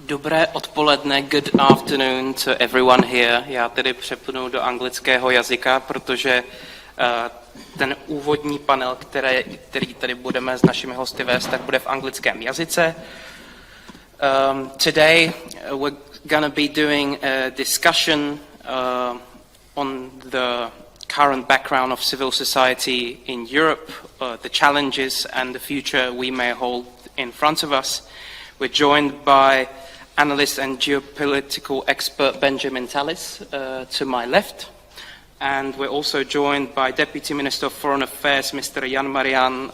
Dobré odpoledne, good afternoon to everyone here. Já tedy přepnu do anglického jazyka, protože ten úvodní panel, který tady budeme s našimi hosty vést, tak bude v anglickém jazyce. Today we're going to be doing a discussion on the current background of civil society in Europe, the challenges and the future we may hold in front of us. We're joined by analyst and geopolitical expert Benjamin Tallis to my left. And we're also joined by Deputy Minister of Foreign Affairs, Mr. Marian,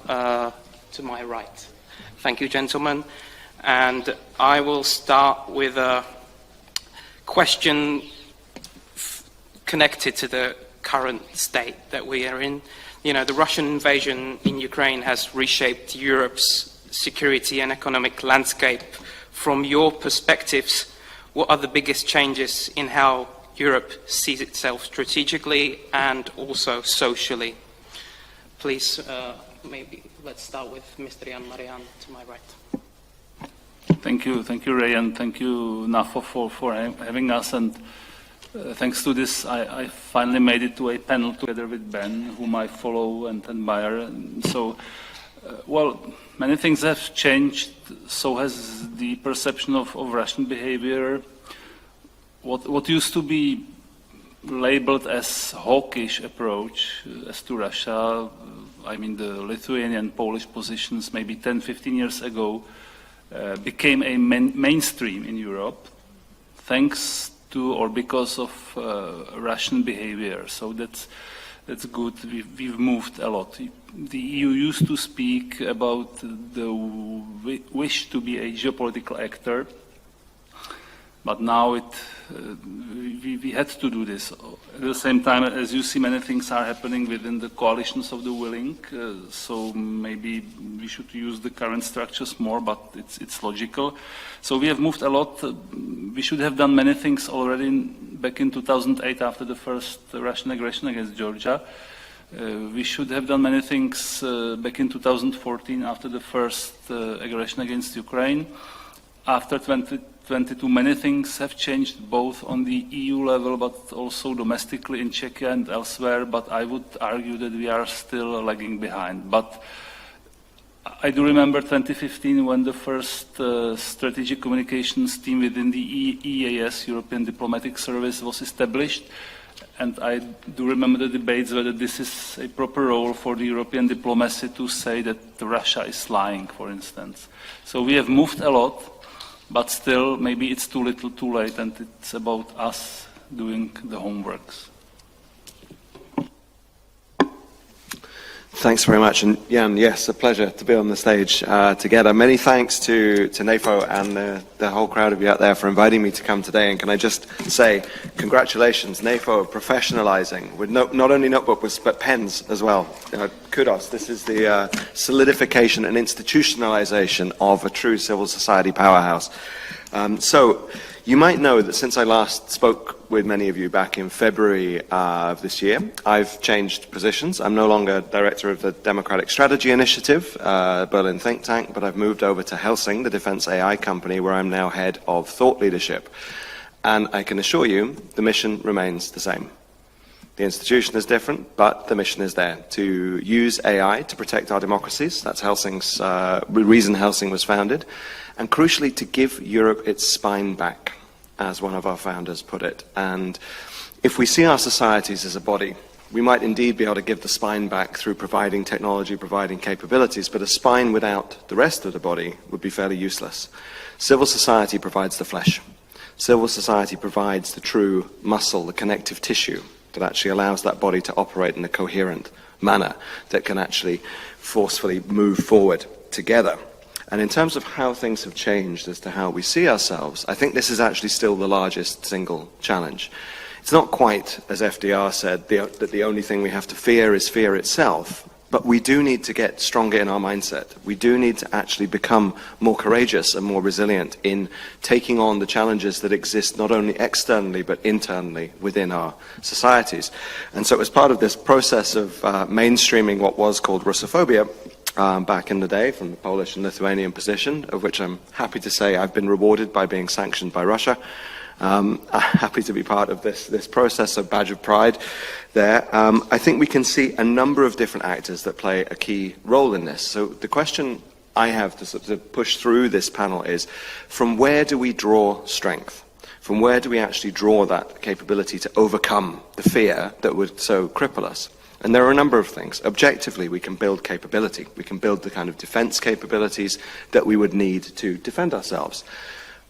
to my right. Thank you, gentlemen. And I will start with a question connected to the current state that we are in. You know, the Russian invasion in Ukraine has reshaped Europe's security and economic landscape. From your perspectives, what are the biggest changes in how Europe sees itself strategically and also socially? Please, maybe let's start with Mr. Marian to my right. Thank you, Ray, and thank you, NAFO, for having us. And thanks to this, I finally made it to a panel together with Ben, whom I follow and admire. So, well, many things have changed. So has the perception of Russian behavior. What used to be labeled as hawkish approach as to Russia, I mean the Lithuanian, Polish positions maybe 10, 15 years ago, became a mainstream in Europe thanks to or because of Russian behavior. So that's good. We've moved a lot. The EU used to speak about the wish to be a geopolitical actor, but now we had to do this. At the same time, as you see, many things are happening within the coalitions of the willing, so maybe we should use the current structures more, but it's logical. So we have moved a lot. We should have done many things already back in 2008 after the first Russian aggression against Georgia. We should have done many things back in 2014 after the first aggression against Ukraine. After 2022, many things have changed both on the EU level but also domestically in Czechia and elsewhere, but I would argue that we are still lagging behind. But I do remember 2015 when the first strategic communications team within the EAS, European Diplomatic Service, was established. And I do remember the debates whether this is a proper role for the European diplomacy to say that Russia is lying, for instance. So we have moved a lot, but still maybe it's too little too late, and it's about us doing the homeworks. Thanks very much. And Jan, yes, a pleasure to be on the stage together. Many thanks to NAFO and the whole crowd of you out there for inviting me to come today. And can I just say, congratulations, NAFO, professionalizing with not only notebooks but pens as well. Kudos. This is the solidification and institutionalization of a true civil society powerhouse. So you might know that since I last spoke with many of you back in February of this year, I've changed positions. I'm no longer director of the Democratic Strategy Initiative, Berlin think tank, but I've moved over to Helsing, the defense AI company, where I'm now head of thought leadership. And I can assure you, the mission remains the same. The institution is different, but the mission is there, to use AI to protect our democracies. That's Helsing's reason Helsing was founded. And crucially, to give Europe its spine back, as one of our founders put it. And if we see our societies as a body, we might indeed be able to give the spine back through providing technology, providing capabilities, but a spine without the rest of the body would be fairly useless. Civil society provides the flesh. Civil society provides the true muscle, the connective tissue that actually allows that body to operate in a coherent manner that can actually forcefully move forward together. And in terms of how things have changed as to how we see ourselves, I think this is actually still the largest single challenge. It's not quite, as FDR said, that the only thing we have to fear is fear itself, but we do need to get stronger in our mindset. We do need to actually become more courageous and more resilient in taking on the challenges that exist not only externally but internally within our societies. And so as part of this process of mainstreaming what was called Russophobia, back in the day from the Polish and Lithuanian position, of which I'm happy to say I've been rewarded by being sanctioned by Russia. I'm happy to be part of this process, a badge of pride there. I think we can see a number of different actors that play a key role in this. So the question I have to sort of push through this panel is, from where do we draw strength? From where do we actually draw that capability to overcome the fear that would so cripple us? And there are a number of things. Objectively, we can build capability. We can build the kind of defense capabilities that we would need to defend ourselves.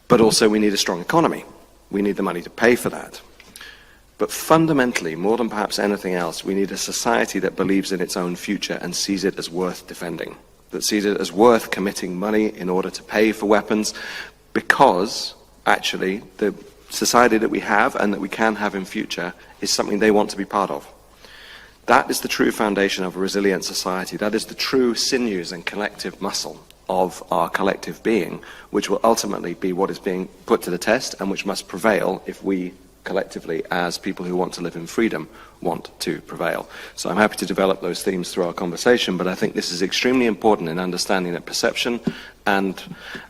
But also we need a strong economy. We need the money to pay for that. But fundamentally, more than perhaps anything else, we need a society that believes in its own future and sees it as worth defending, that sees it as worth committing money in order to pay for weapons, because actually the society that we have and that we can have in future is something they want to be part of. That is the true foundation of a resilient society. That is the true sinews and collective muscle of our collective being, which will ultimately be what is being put to the test and which must prevail if we collectively, as people who want to live in freedom, want to prevail. So I'm happy to develop those themes through our conversation, but I think this is extremely important in understanding that perception and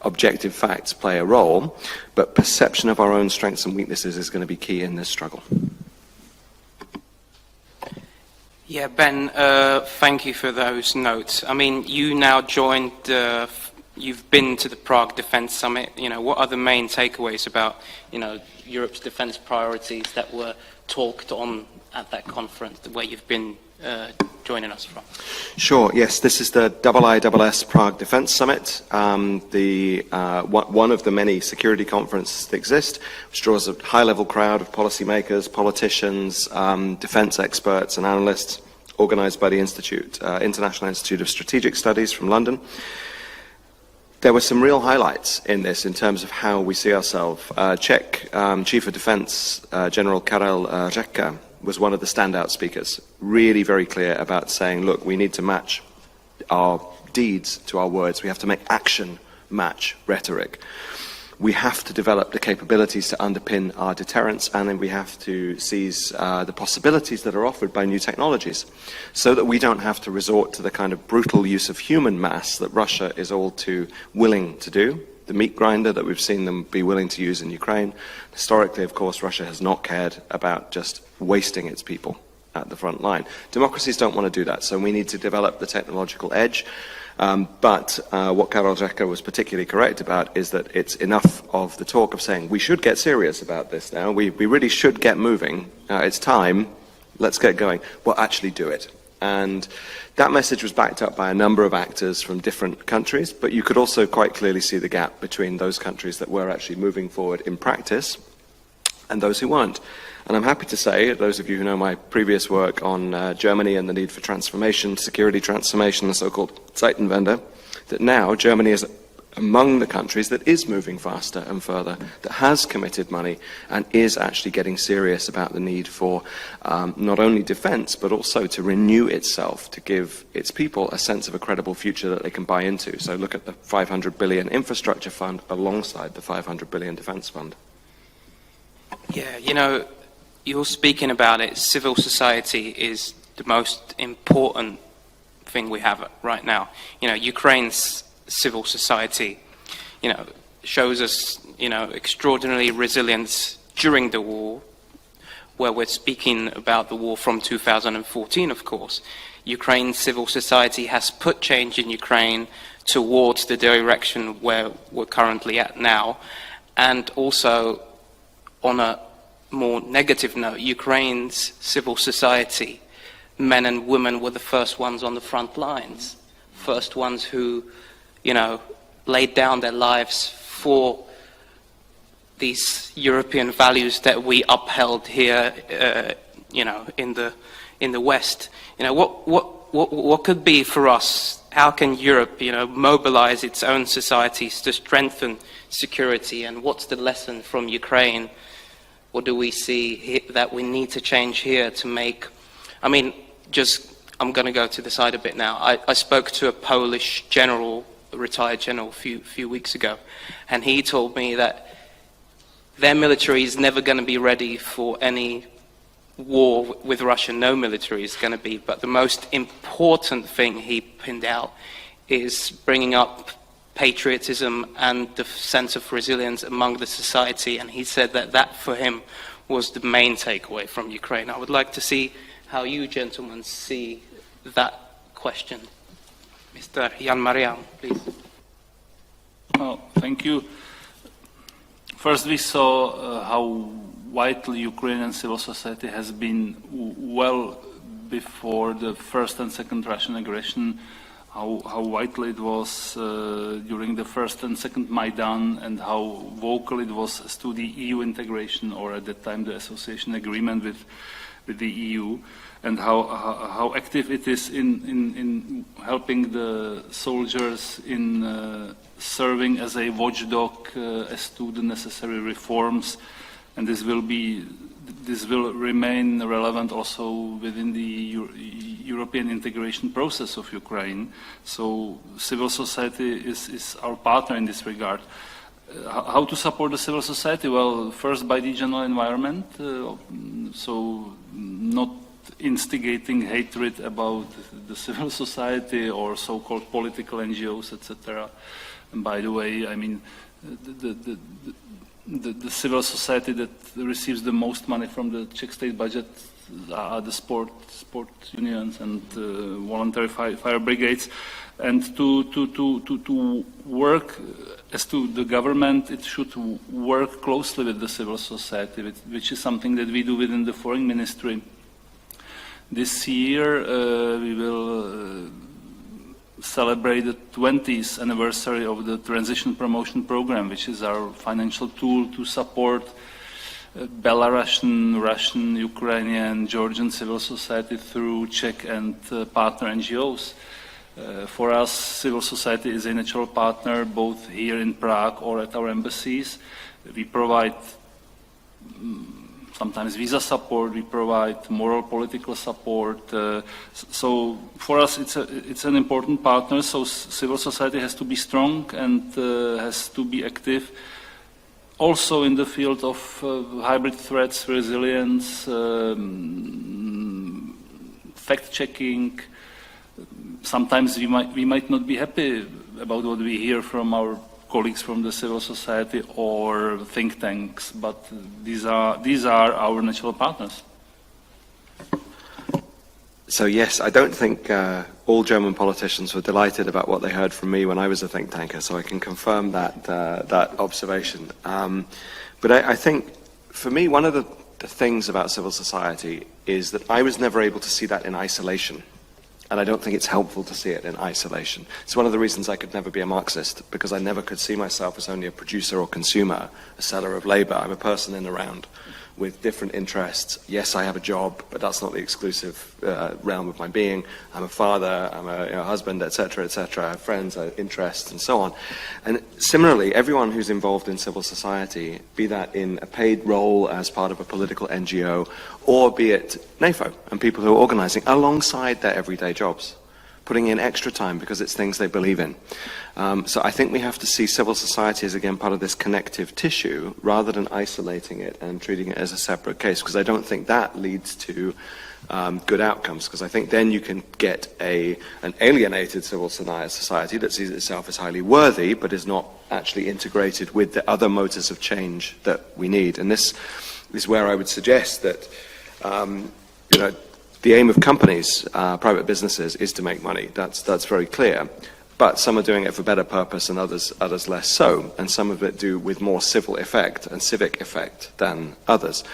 objective facts play a role, but perception of our own strengths and weaknesses is going to be key in this struggle. Yeah, Ben, thank you for those notes. I mean, you now joined, you've been to the Prague Defence Summit. You know, what are the main takeaways about, you know, Europe's defence priorities that were talked on at that conference, where you've been joining us from? Sure, yes, this is the IISS Prague Defence Summit, one of the many security conferences that exist, which draws a high-level crowd of policymakers, politicians, defence experts and analysts, organised by the International Institute of Strategic Studies from London. There were some real highlights in this in terms of how we see ourselves. Czech Chief of Defence General Karel Řeka was one of the standout speakers, really very clear about saying, look, we need to match our deeds to our words. We have to make action match rhetoric. We have to develop the capabilities to underpin our deterrence, and then we have to seize the possibilities that are offered by new technologies, so that we don't have to resort to the kind of brutal use of human mass that Russia is all too willing to do. The meat grinder that we've seen them be willing to use in Ukraine. Historically, of course, Russia has not cared about just wasting its people at the front line. Democracies don't want to do that, so we need to develop the technological edge. But what Karel Řeka was particularly correct about is that it's enough of the talk of saying we should get serious about this now. We really should get moving. It's time. Let's get going. Well, actually do it. And that message was backed up by a number of actors from different countries, but you could also quite clearly see the gap between those countries that were actually moving forward in practice and those who weren't. And I'm happy to say, those of you who know my previous work on Germany and the need for transformation, security transformation, the so-called Zeitenwende, that now Germany is among the countries that is moving faster and further, that has committed money and is actually getting serious about the need for not only defence, but also to renew itself, to give its people a sense of a credible future that they can buy into. So look at the 500 billion infrastructure fund alongside the 500 billion defence fund. Yeah, you know, you're speaking about it. Civil society is the most important thing we have right now. You know, Ukraine's civil society, you know, shows us, you know, extraordinary resilience during the war, where we're speaking about the war from 2014, of course. Ukraine's civil society has put change in Ukraine towards the direction where we're currently at now. And also, on a more negative note, Ukraine's civil society, men and women, were the first ones on the front lines, first ones who, you know, laid down their lives for these European values that we upheld here, you know, in the West. You know, what could be for us? How can Europe, you know, mobilize its own societies to strengthen security? And what's the lesson from Ukraine? What do we see that we need to change here to make? I mean, I'm going to go to the side a bit now. I spoke to a Polish general, a retired general, a few weeks ago, and he told me that their military is never going to be ready for any war with Russia. No military is going to be. But the most important thing he pinned out is bringing up patriotism and the sense of resilience among the society, and he said that that for him was the main takeaway from Ukraine. I would like to see how you gentlemen see that question. Mr. Jan Marian, please. Oh, thank you. First, we saw how vital Ukrainian civil society has been well before the first and second Russian aggression, how vital it was during the first and second Maidan, and how vocal it was as to the EU integration, or at that time the association agreement with the EU, and how active it is in helping the soldiers in serving as a watchdog as to the necessary reforms, and this will remain relevant also within the European integration process of Ukraine. So civil society is our partner in this regard. How to support the civil society? Well, first by the general environment, so not instigating hatred about the civil society or so-called political NGOs, etc. And by the way, I mean, the civil society that receives the most money from the Czech state budget are the sport unions and voluntary fire brigades. And to work as to the government, it should work closely with the civil society, which is something that we do within the foreign ministry. This year we will celebrate the 20th anniversary of the Transition Promotion Program, which is our financial tool to support Belarusian, Russian, Ukrainian, Georgian civil society through Czech and partner NGOs. For us, civil society is a natural partner both here in Prague or at our embassies. We provide sometimes visa support, we provide moral political support. So for us it's an important partner, so civil society has to be strong and has to be active. Also in the field of hybrid threats, resilience, fact-checking. Sometimes we might not be happy about what we hear from our colleagues from the civil society or think tanks, but these are our natural partners. So yes, I don't think all German politicians were delighted about what they heard from me when I was a think tanker, so I can confirm that observation. But I think, for me, one of the things about civil society is that I was never able to see that in isolation. And I don't think it's helpful to see it in isolation. It's one of the reasons I could never be a Marxist, because I never could see myself as only a producer or consumer, a seller of labor. I'm a person in the round with different interests. Yes, I have a job, but that's not the exclusive realm of my being. I'm a father, I'm a husband, etc., etc. I have friends, I have interests, and so on. And similarly, everyone who's involved in civil society, be that in a paid role as part of a political NGO, or be it NAFO and people who are organizing alongside their everyday jobs, putting in extra time because it's things they believe in. So I think we have to see civil society as, again, part of this connective tissue rather than isolating it and treating it as a separate case, because I don't think that leads to good outcomes, because I think then you can get an alienated civil society that sees itself as highly worthy but is not actually integrated with the other motors of change that we need. And this is where I would suggest that the aim of companies, private businesses, is to make money. That's very clear. But some are doing it for better purpose and others less so. And some of it do with more civil effect and civic effect than others.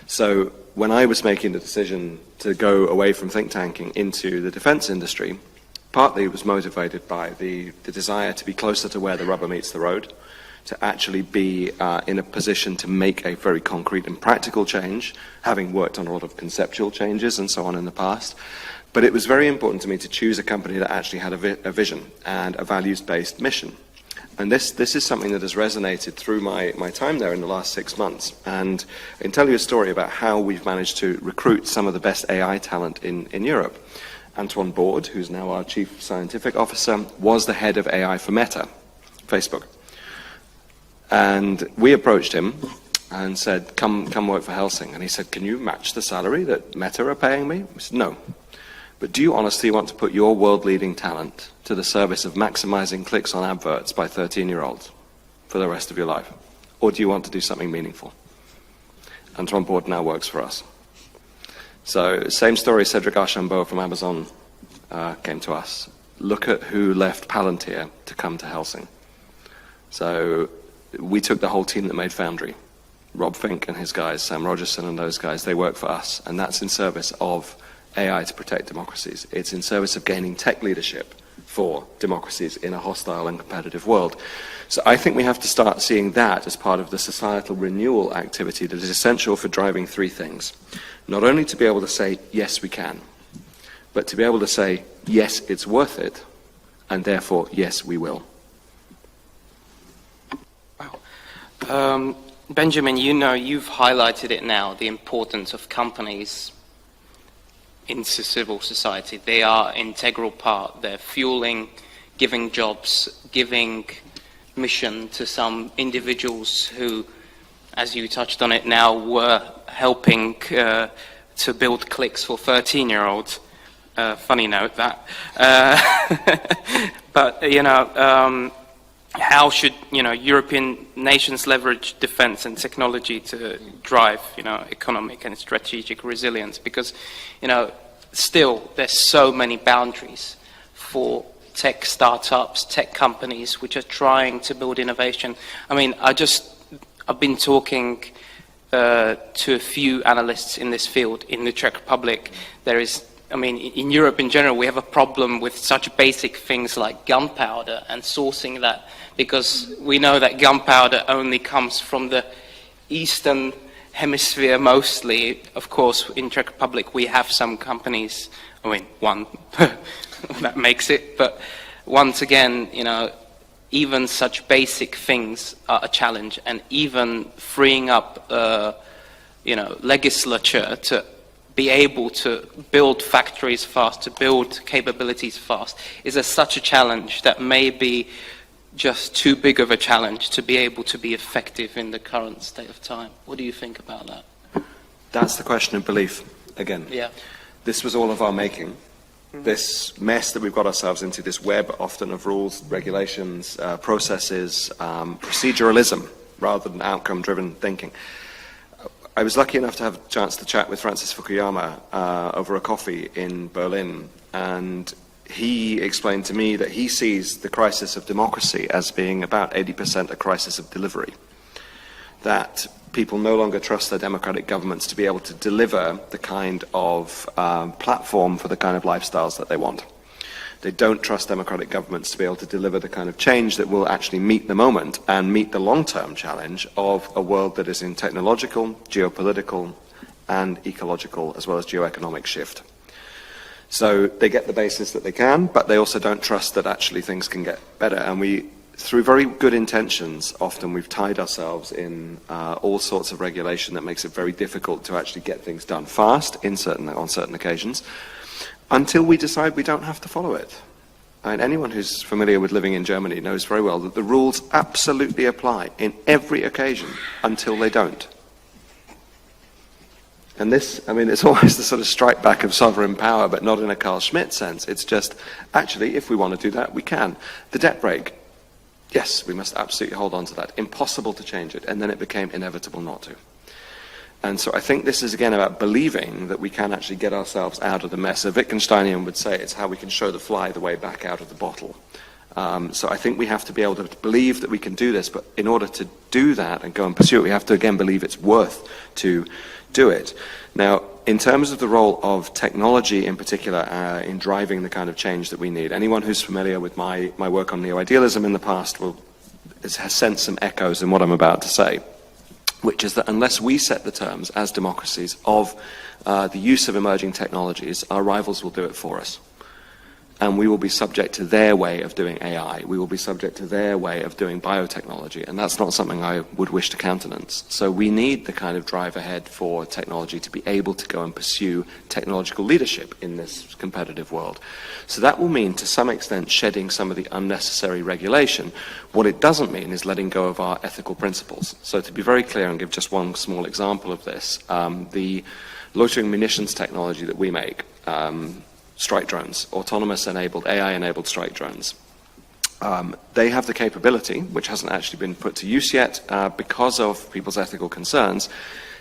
So when I was making the decision to go away from think tanking into the defense industry, partly it was motivated by the desire to be closer to where the rubber meets the road, to actually be in a position to make a very concrete and practical change, having worked on a lot of conceptual changes and so on in the past. But it was very important to me to choose a company that actually had a vision and a values-based mission. And this is something that has resonated through my time there in the last 6 months. And I can tell you a story about how we've managed to recruit some of the best AI talent in Europe. Antoine Borde, who's now our Chief Scientific Officer, was the head of AI for Meta, Facebook. And we approached him and said, come work for Helsing. And he said, can you match the salary that Meta are paying me? We said, no. But do you honestly want to put your world-leading talent to the service of maximizing clicks on adverts by 13-year-olds for the rest of your life? Or do you want to do something meaningful? And Tom Board now works for us. So, same story, Cedric Archambault from Amazon came to us. Look at who left Palantir to come to Helsing. So, we took the whole team that made Foundry. Rob Fink and his guys, Sam Rogerson and those guys, they work for us. And that's in service of AI to protect democracies. It's in service of gaining tech leadership for democracies in a hostile and competitive world. So I think we have to start seeing that as part of the societal renewal activity that is essential for driving three things. Not only to be able to say, yes, we can, but to be able to say, yes, it's worth it, and therefore, yes, we will. Wow. Benjamin, you know, you've highlighted it now, the importance of companies into civil society. They are an integral part. They're fueling, giving jobs, giving mission to some individuals who, as you touched on it now, were helping to build clicks for 13-year-olds. Funny note, that. But, you know, how should, you know, European nations leverage defense and technology to drive, you know, economic and strategic resilience? Because, you know, still there's so many boundaries for tech startups, tech companies which are trying to build innovation. I mean, I've been talking to a few analysts in this field in the Czech Republic. There is, I mean, in Europe in general, we have a problem with such basic things like gunpowder and sourcing that, because we know that gunpowder only comes from the Eastern Hemisphere mostly. Of course, in Czech Republic, we have some companies, I mean, one that makes it, but once again, you know, even such basic things are a challenge, and even freeing up, you know, legislature to be able to build factories fast, to build capabilities fast, is such a challenge that may be just too big of a challenge to be able to be effective in the current state of time. What do you think about that? That's the question of belief, again. Yeah. This was all of our making. This mess that we've got ourselves into, this web often of rules, regulations, processes, proceduralism, rather than outcome-driven thinking. I was lucky enough to have a chance to chat with Francis Fukuyama over a coffee in Berlin, and he explained to me that he sees the crisis of democracy as being about 80% a crisis of delivery. That people no longer trust their democratic governments to be able to deliver the kind of platform for the kind of lifestyles that they want. They don't trust democratic governments to be able to deliver the kind of change that will actually meet the moment and meet the long-term challenge of a world that is in technological, geopolitical, and ecological, as well as geoeconomic shift. So they get the basis that they can, but they also don't trust that actually things can get better. And we, through very good intentions, often we've tied ourselves in all sorts of regulation that makes it very difficult to actually get things done fast on certain occasions, until we decide we don't have to follow it. And anyone who's familiar with living in Germany knows very well that the rules absolutely apply in every occasion until they don't. And this, I mean, it's always the sort of strike back of sovereign power, but not in a Carl Schmitt sense. It's just, actually, if we want to do that, we can. The debt brake, yes, we must absolutely hold on to that. Impossible to change it. And then it became inevitable not to. And so I think this is, again, about believing that we can actually get ourselves out of the mess. A Wittgensteinian would say it's how we can show the fly the way back out of the bottle. So I think we have to be able to believe that we can do this, but in order to do that and go and pursue it, we have to, again, believe it's worth to do it. Now, in terms of the role of technology in particular in driving the kind of change that we need, anyone who's familiar with my work on neo-idealism in the past has sensed some echoes in what I'm about to say, which is that unless we set the terms as democracies of the use of emerging technologies, our rivals will do it for us. And we will be subject to their way of doing AI. We will be subject to their way of doing biotechnology. And that's not something I would wish to countenance. So we need the kind of drive ahead for technology to be able to go and pursue technological leadership in this competitive world. So that will mean, to some extent, shedding some of the unnecessary regulation. What it doesn't mean is letting go of our ethical principles. So to be very clear and give just one small example of this, the loitering munitions technology that we make, strike drones, autonomous-enabled, AI-enabled strike drones. They have the capability, which hasn't actually been put to use yet because of people's ethical concerns,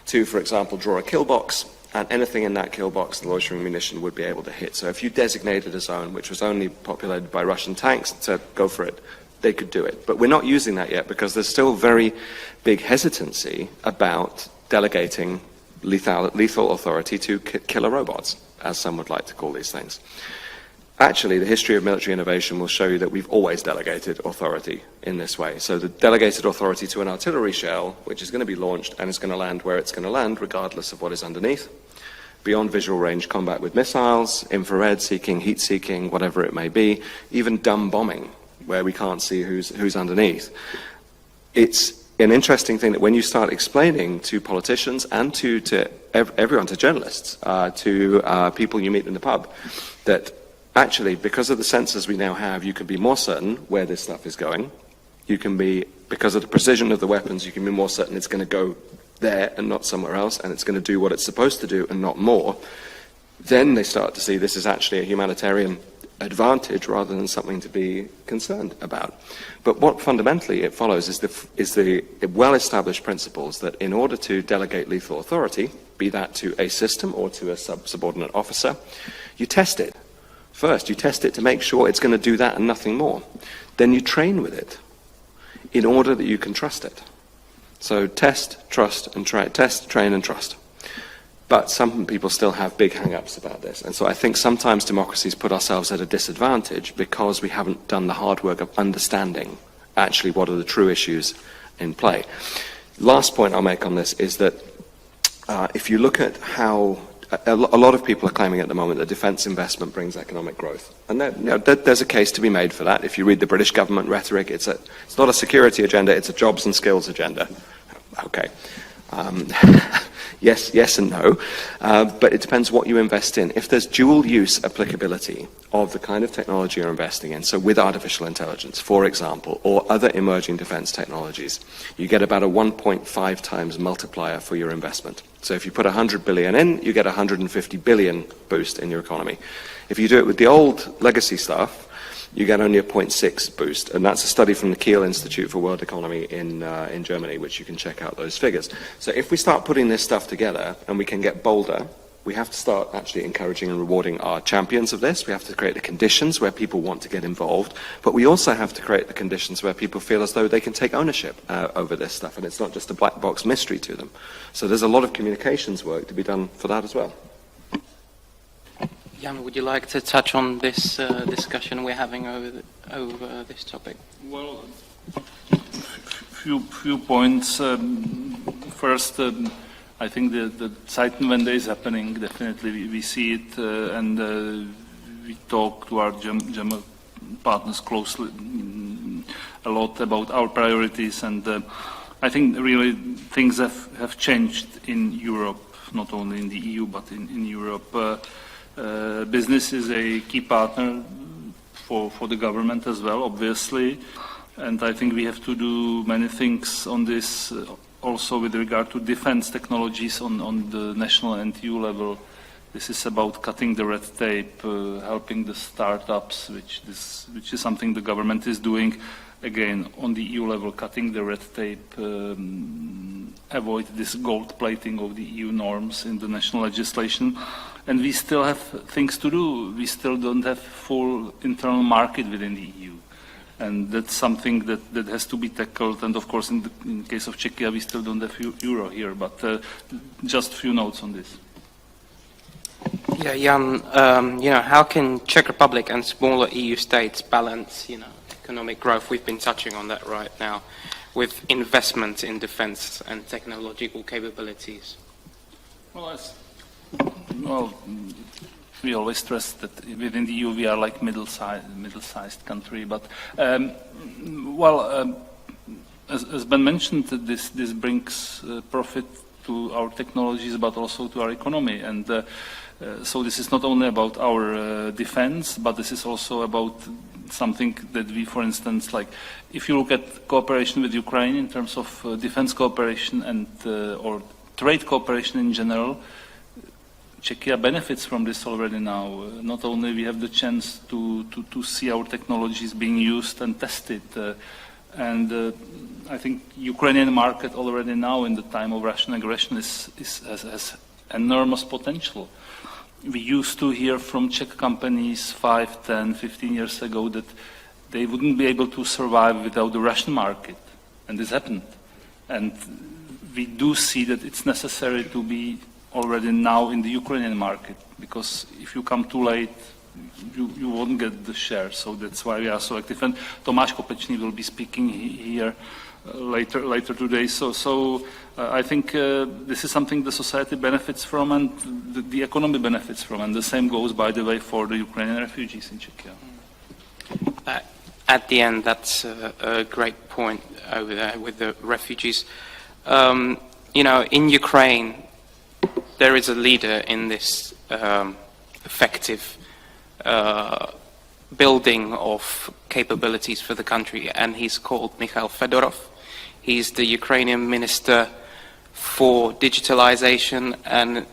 to, for example, draw a kill box, and anything in that kill box, the loitering munition would be able to hit. So if you designated a zone which was only populated by Russian tanks and said, go for it, they could do it. But we're not using that yet because there's still very big hesitancy about delegating lethal authority to killer robots, as some would like to call these things. Actually, the history of military innovation will show you that we've always delegated authority in this way. So the delegated authority to an artillery shell, which is going to be launched and is going to land where it's going to land, regardless of what is underneath. Beyond visual range combat with missiles, infrared seeking, heat seeking, whatever it may be, even dumb bombing, where we can't see who's underneath. It's an interesting thing that when you start explaining to politicians and to everyone, to journalists, to people you meet in the pub, that actually, because of the sensors we now have, you can be more certain where this stuff is going. You can be, because of the precision of the weapons, you can be more certain it's going to go there and not somewhere else, and it's going to do what it's supposed to do and not more. Then they start to see this is actually a humanitarian advantage rather than something to be concerned about. But what fundamentally it follows is the well-established principles that in order to delegate lethal authority, be that to a system or to a subordinate officer, you test it. First, you test it to make sure it's going to do that and nothing more. Then you train with it in order that you can trust it. So test, trust, and test, train, and trust. But some people still have big hang-ups about this. And so I think sometimes democracies put ourselves at a disadvantage because we haven't done the hard work of understanding actually what are the true issues in play. Last point I'll make on this is that if you look at how a lot of people are claiming at the moment that defence investment brings economic growth. And there's a case to be made for that. If you read the British government rhetoric, it's not a security agenda, it's a jobs and skills agenda. Okay. Yes and no. But it depends what you invest in. If there's dual use applicability of the kind of technology you're investing in, so with artificial intelligence, for example, or other emerging defence technologies, you get about a 1.5 times multiplier for your investment. So if you put 100 billion in, you get 150 billion boost in your economy. If you do it with the old legacy stuff, you get only a 0.6 boost, and that's a study from the Kiel Institute for World Economy in Germany, which you can check out those figures. So if we start putting this stuff together and we can get bolder, we have to start actually encouraging and rewarding our champions of this. We have to create the conditions where people want to get involved, but we also have to create the conditions where people feel as though they can take ownership over this stuff, and it's not just a black box mystery to them. So there's a lot of communications work to be done for that as well. Jan, would you like to touch on this discussion we're having over this topic? Well, few points. First, I think the Zeitenwende is happening. Definitely, we see it, and we talk to our German partners closely a lot about our priorities. And I think really things have changed in Europe, not only in the EU but in Europe. Business is a key partner for the government as well, obviously, and I think we have to do many things on this also with regard to defense technologies on the national and EU level. This is about cutting the red tape, helping the startups, which is something the government is doing. Again, on the EU level, cutting the red tape, avoid this gold plating of the EU norms in the national legislation. And we still have things to do. We still don't have full internal market within the EU. And that's something that has to be tackled. And of course, in the case of Czechia, we still don't have euro here. But just a few notes on this. Yeah, Jan, how can Czech Republic and smaller EU states balance, economic growth? We've been touching on that right now, with investment in defense and technological capabilities. Well, we always stress that within the EU we are like middle-sized country. But as Ben mentioned, this brings profit to our technologies, but also to our economy. And so this is not only about our defense, but this is also about something that we, for instance, like if you look at cooperation with Ukraine in terms of defense cooperation and or trade cooperation in general, Czechia benefits from this already now. Not only we have the chance to see our technologies being used and tested, and I think Ukrainian market already now in the time of Russian aggression has enormous potential. We used to hear from Czech companies 5, 10, 15 years ago that they wouldn't be able to survive without the Russian market, and this happened. And we do see that it's necessary to be already now in the Ukrainian market, because if you come too late, you won't get the share. So that's why we are so active. And Tomáš Kopečný will be speaking here later today. So I think this is something the society benefits from and the economy benefits from. And the same goes, by the way, for the Ukrainian refugees in Czechia. At the end, that's a great point over there with the refugees. You know, in Ukraine, there is a leader in this effective building of capabilities for the country, and he's called Mikhail Fedorov. He's the Ukrainian Minister for Digitalization and,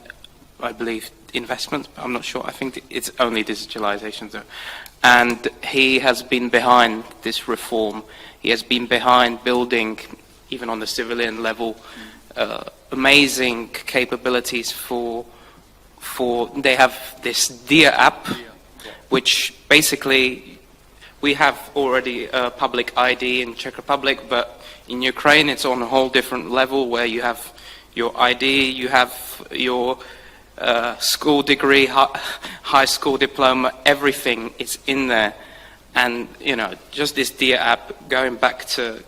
I believe, investment. I'm not sure. I think it's only digitalization, though. And he has been behind this reform. He has been behind building, even on the civilian level, amazing capabilities for they have this DIA app, which basically we have already a public ID in Czech Republic, but in Ukraine it's on a whole different level where you have your ID, you have your school degree, high school diploma, everything is in there. And, you know, just this DIA app, going back to,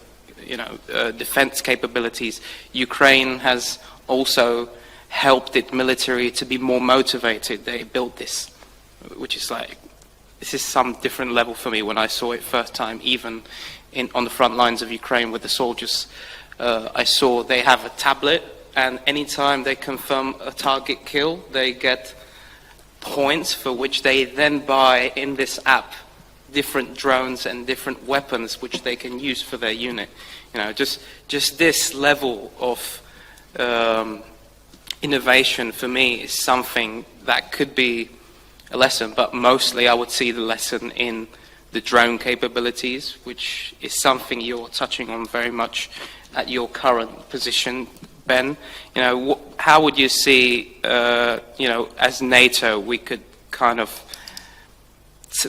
you know, defense capabilities, Ukraine has also helped its military to be more motivated. They built this, which is like, this is some different level for me when I saw it first time, even on the front lines of Ukraine with the soldiers. I saw they have a tablet, and anytime they confirm a target kill, they get points for which they then buy in this app different drones and different weapons which they can use for their unit. You know, just this level of innovation for me is something that could be a lesson, but mostly I would see the lesson in the drone capabilities, which is something you're touching on very much at your current position, Ben. You know, how would you see, you know, as NATO, we could kind of,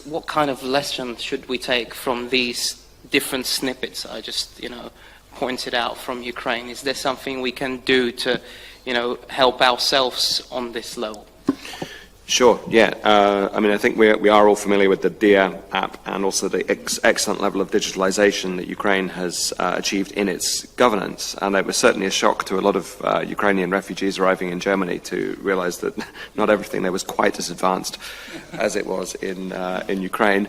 what kind of lesson should we take from these different snippets I just, you know, pointed out from Ukraine? Is there something we can do to, you know, help ourselves on this level? Sure, yeah. I mean, I think we are all familiar with the DIA app and also the excellent level of digitalization that Ukraine has achieved in its governance. And it was certainly a shock to a lot of Ukrainian refugees arriving in Germany to realize that not everything there was quite as advanced as it was in Ukraine.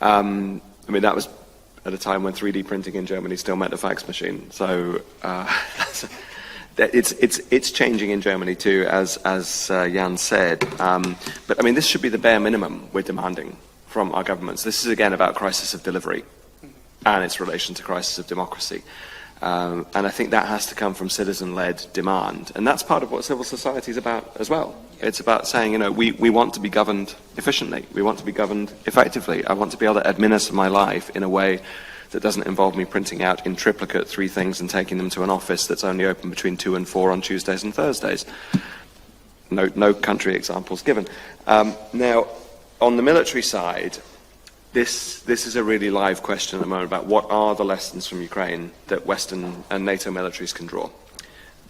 I mean, that was at a time when 3D printing in Germany still meant a fax machine. So it's changing in Germany too, as Jan said. But I mean, this should be the bare minimum we're demanding from our governments. This is again about crisis of delivery and its relation to crisis of democracy. And I think that has to come from citizen-led demand. And that's part of what civil society is about as well. It's about saying, you know, we want to be governed efficiently. We want to be governed effectively. I want to be able to administer my life in a way that doesn't involve me printing out in triplicate 3 things and taking them to an office that's only open between 2 and 4 on Tuesdays and Thursdays. No country examples given. Now, on the military side, this is a really live question at the moment about what are the lessons from Ukraine that Western and NATO militaries can draw.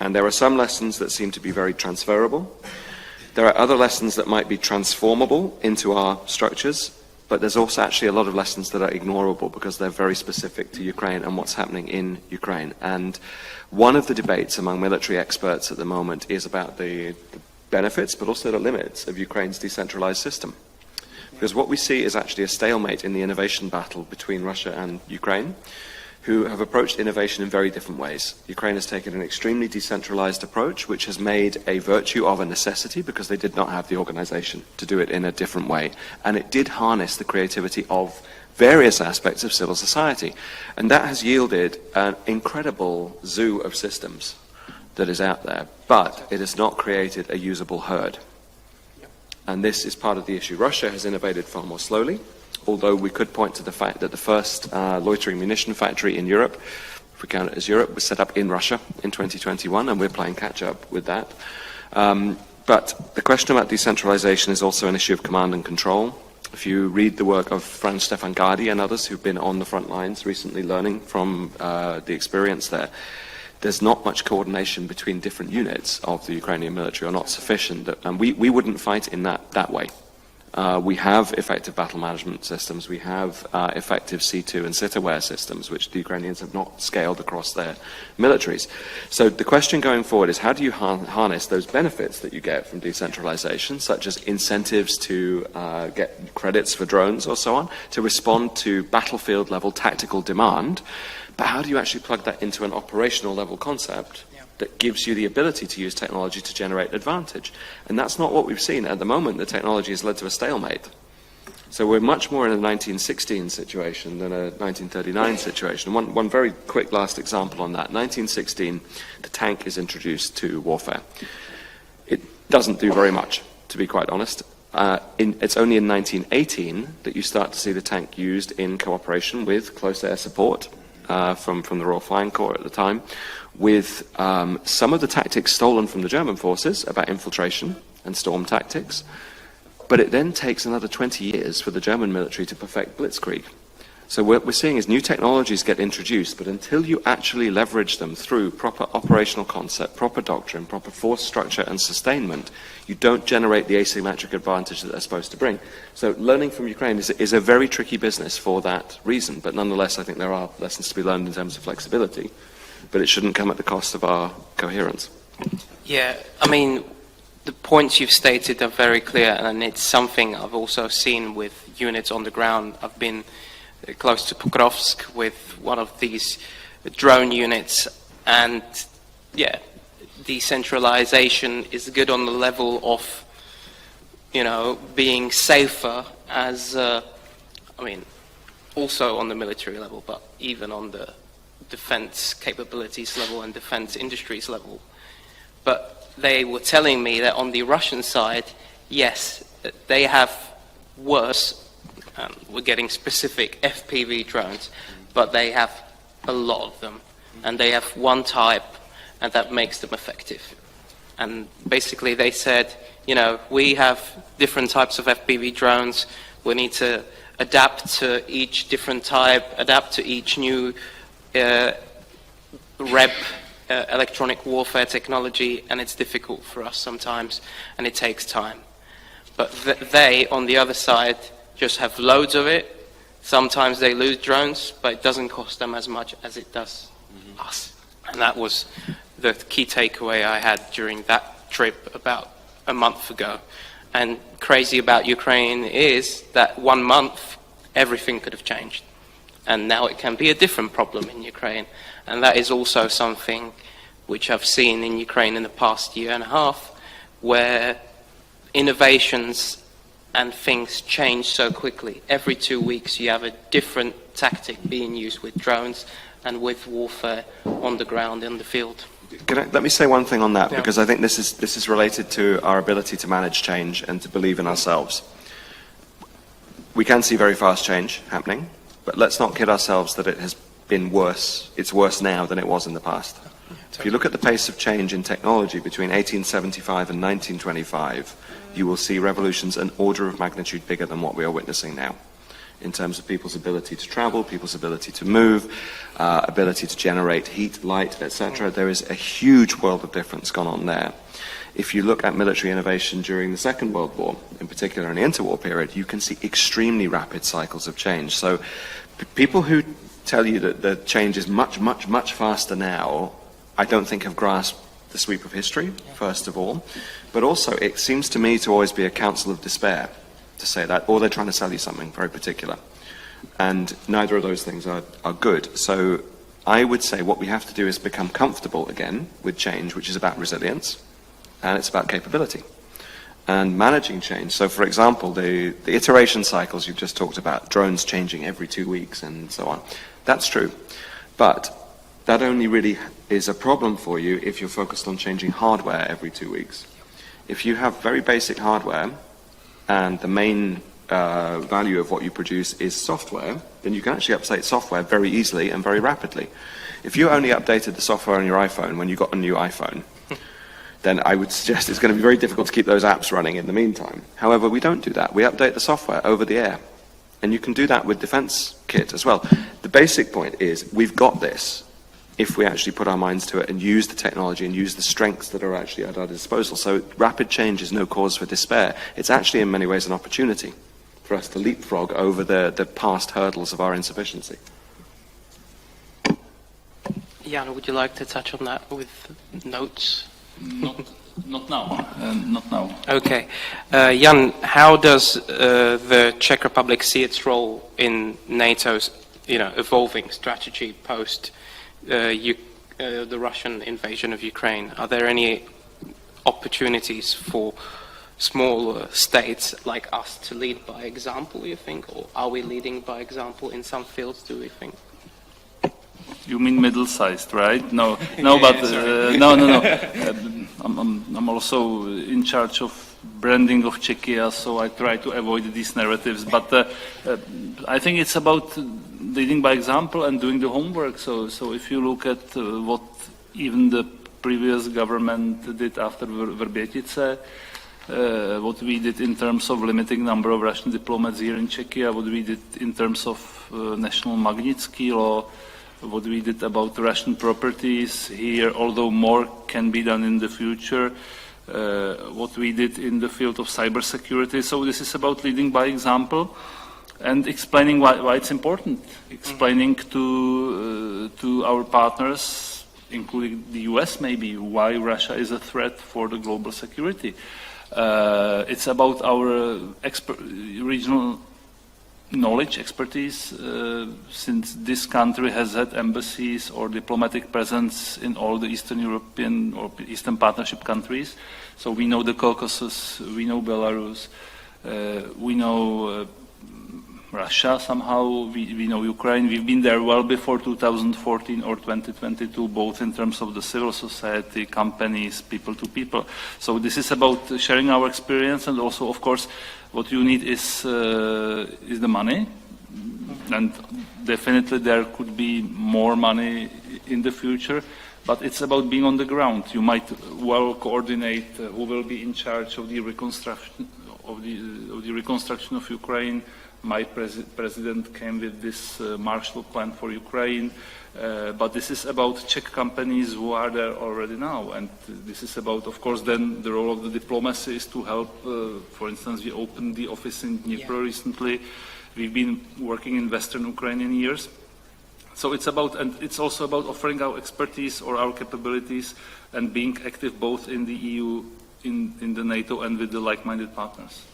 And there are some lessons that seem to be very transferable. There are other lessons that might be transformable into our structures. But there's also actually a lot of lessons that are ignorable because they're very specific to Ukraine and what's happening in Ukraine. And one of the debates among military experts at the moment is about the benefits, but also the limits of Ukraine's decentralized system. Because what we see is actually a stalemate in the innovation battle between Russia and Ukraine, who have approached innovation in very different ways. Ukraine has taken an extremely decentralized approach, which has made a virtue of a necessity because they did not have the organization to do it in a different way. And it did harness the creativity of various aspects of civil society. And that has yielded an incredible zoo of systems that is out there, but it has not created a usable herd. And this is part of the issue. Russia has innovated far more slowly, although we could point to the fact that the first loitering munition factory in Europe, if we count it as Europe, was set up in Russia in 2021, and we're playing catch-up with that. But the question about decentralization is also an issue of command and control. If you read the work of Franz Stefan Gardi and others who've been on the front lines recently learning from the experience there, there's not much coordination between different units of the Ukrainian military, or not sufficient, and we wouldn't fight in that way. We have effective battle management systems, we have effective C2 and sit-aware systems, which the Ukrainians have not scaled across their militaries. So the question going forward is, how do you harness those benefits that you get from decentralization, such as incentives to get credits for drones or so on, to respond to battlefield level tactical demand, but how do you actually plug that into an operational level concept that gives you the ability to use technology to generate advantage? And that's not what we've seen. At the moment, the technology has led to a stalemate. So we're much more in a 1916 situation than a 1939 situation. One very quick last example on that. 1916, the tank is introduced to warfare. It doesn't do very much, to be quite honest. It's only in 1918 that you start to see the tank used in cooperation with close air support from the Royal Flying Corps at the time, with some of the tactics stolen from the German forces about infiltration and storm tactics. But it then takes another 20 years for the German military to perfect blitzkrieg. So what we're seeing is new technologies get introduced, but until you actually leverage them through proper operational concept, proper doctrine, proper force structure and sustainment, you don't generate the asymmetric advantage that they're supposed to bring. So learning from Ukraine is a very tricky business for that reason, but nonetheless I think there are lessons to be learned in terms of flexibility, but it shouldn't come at the cost of our coherence. Yeah, I mean, the points you've stated are very clear, and it's something I've also seen with units on the ground. I've been close to Pokrovsk with one of these drone units, and yeah, decentralization is good on the level of, you know, being safer as, I mean, also on the military level, but even on the defense capabilities level and defense industries level. But they were telling me that on the Russian side, yes, they have worse, we're getting specific FPV drones, but they have a lot of them, and they have one type, and that makes them effective. And basically they said, you know, we have different types of FPV drones, we need to adapt to each different type, adapt to each new REB, electronic warfare technology, and it's difficult for us sometimes, and it takes time. But they, on the other side, just have loads of it. Sometimes they lose drones, but it doesn't cost them as much as it does us. And that was the key takeaway I had during that trip about a month ago. And crazy about Ukraine is that 1 month, everything could have changed. And now it can be a different problem in Ukraine. And that is also something which I've seen in Ukraine in the past year and a half, where innovations and things change so quickly. Every 2 weeks you have a different tactic being used with drones and with warfare on the ground, in the field. Let me say one thing on that, because I think this is related to our ability to manage change and to believe in ourselves. We can see very fast change happening, but let's not kid ourselves that it has been worse. It's worse now than it was in the past. If you look at the pace of change in technology between 1875 and 1925, you will see revolutions an order of magnitude bigger than what we are witnessing now, in terms of people's ability to travel, people's ability to move, ability to generate heat, light, etc. There is a huge world of difference gone on there. If you look at military innovation during the Second World War, in particular in the interwar period, you can see extremely rapid cycles of change. So people who tell you that the change is much, much, much faster now, I don't think have grasped the sweep of history, first of all. But also, it seems to me to always be a counsel of despair to say that, or they're trying to sell you something very particular. And neither of those things are good. So I would say what we have to do is become comfortable again with change, which is about resilience, and it's about capability and managing change. So for example, the iteration cycles you've just talked about, drones changing every 2 weeks and so on, that's true. But that only really is a problem for you if you're focused on changing hardware every 2 weeks. If you have very basic hardware and the main value of what you produce is software, then you can actually update software very easily and very rapidly. If you only updated the software on your iPhone when you got a new iPhone, then I would suggest it's going to be very difficult to keep those apps running in the meantime. However, we don't do that. We update the software over the air. And you can do that with Defense Kit as well. The basic point is we've got this if we actually put our minds to it and use the technology and use the strengths that are actually at our disposal. So rapid change is no cause for despair. It's actually in many ways an opportunity for us to leapfrog over the past hurdles of our insufficiency. Jan, would you like to touch on that with notes? Not now. Not now. Okay. Jan, how does the Czech Republic see its role in NATO's, evolving strategy post the Russian invasion of Ukraine? Are there any opportunities for small states like us to lead by example, you think? Or are we leading by example in some fields, do we think? You mean middle-sized, right? No, No, I'm also in charge of branding of Czechia, so I try to avoid these narratives. But I think it's about leading by example and doing the homework. So if you look at what even the previous government did after Vrbětice, what we did in terms of limiting number of Russian diplomats here in Czechia, what we did in terms of national Magnitsky law, what we did about Russian properties here, although more can be done in the future, what we did in the field of cybersecurity. So this is about leading by example and explaining why it's important, explaining to our partners, including the US maybe, why Russia is a threat for the global security. It's about our regional knowledge, expertise, since this country has had embassies or diplomatic presence in all the Eastern European or Eastern Partnership countries. So we know the Caucasus, we know Belarus, we know Russia somehow, we know Ukraine. We've been there well before 2014 or 2022, both in terms of the civil society, companies, people to people. So this is about sharing our experience, and also, of course, what you need is the money, and definitely there could be more money in the future, but it's about being on the ground. You might well coordinate who will be in charge of the reconstruction of Ukraine. My president came with this Marshall Plan for Ukraine, but this is about Czech companies who are there already now, and this is about, of course, then the role of the diplomacy is to help. For instance, we opened the office in Dnipro recently. We've been working in Western Ukrainian years. So it's about, and it's also about offering our expertise or our capabilities and being active both in the EU, in the NATO, and with the like-minded partners.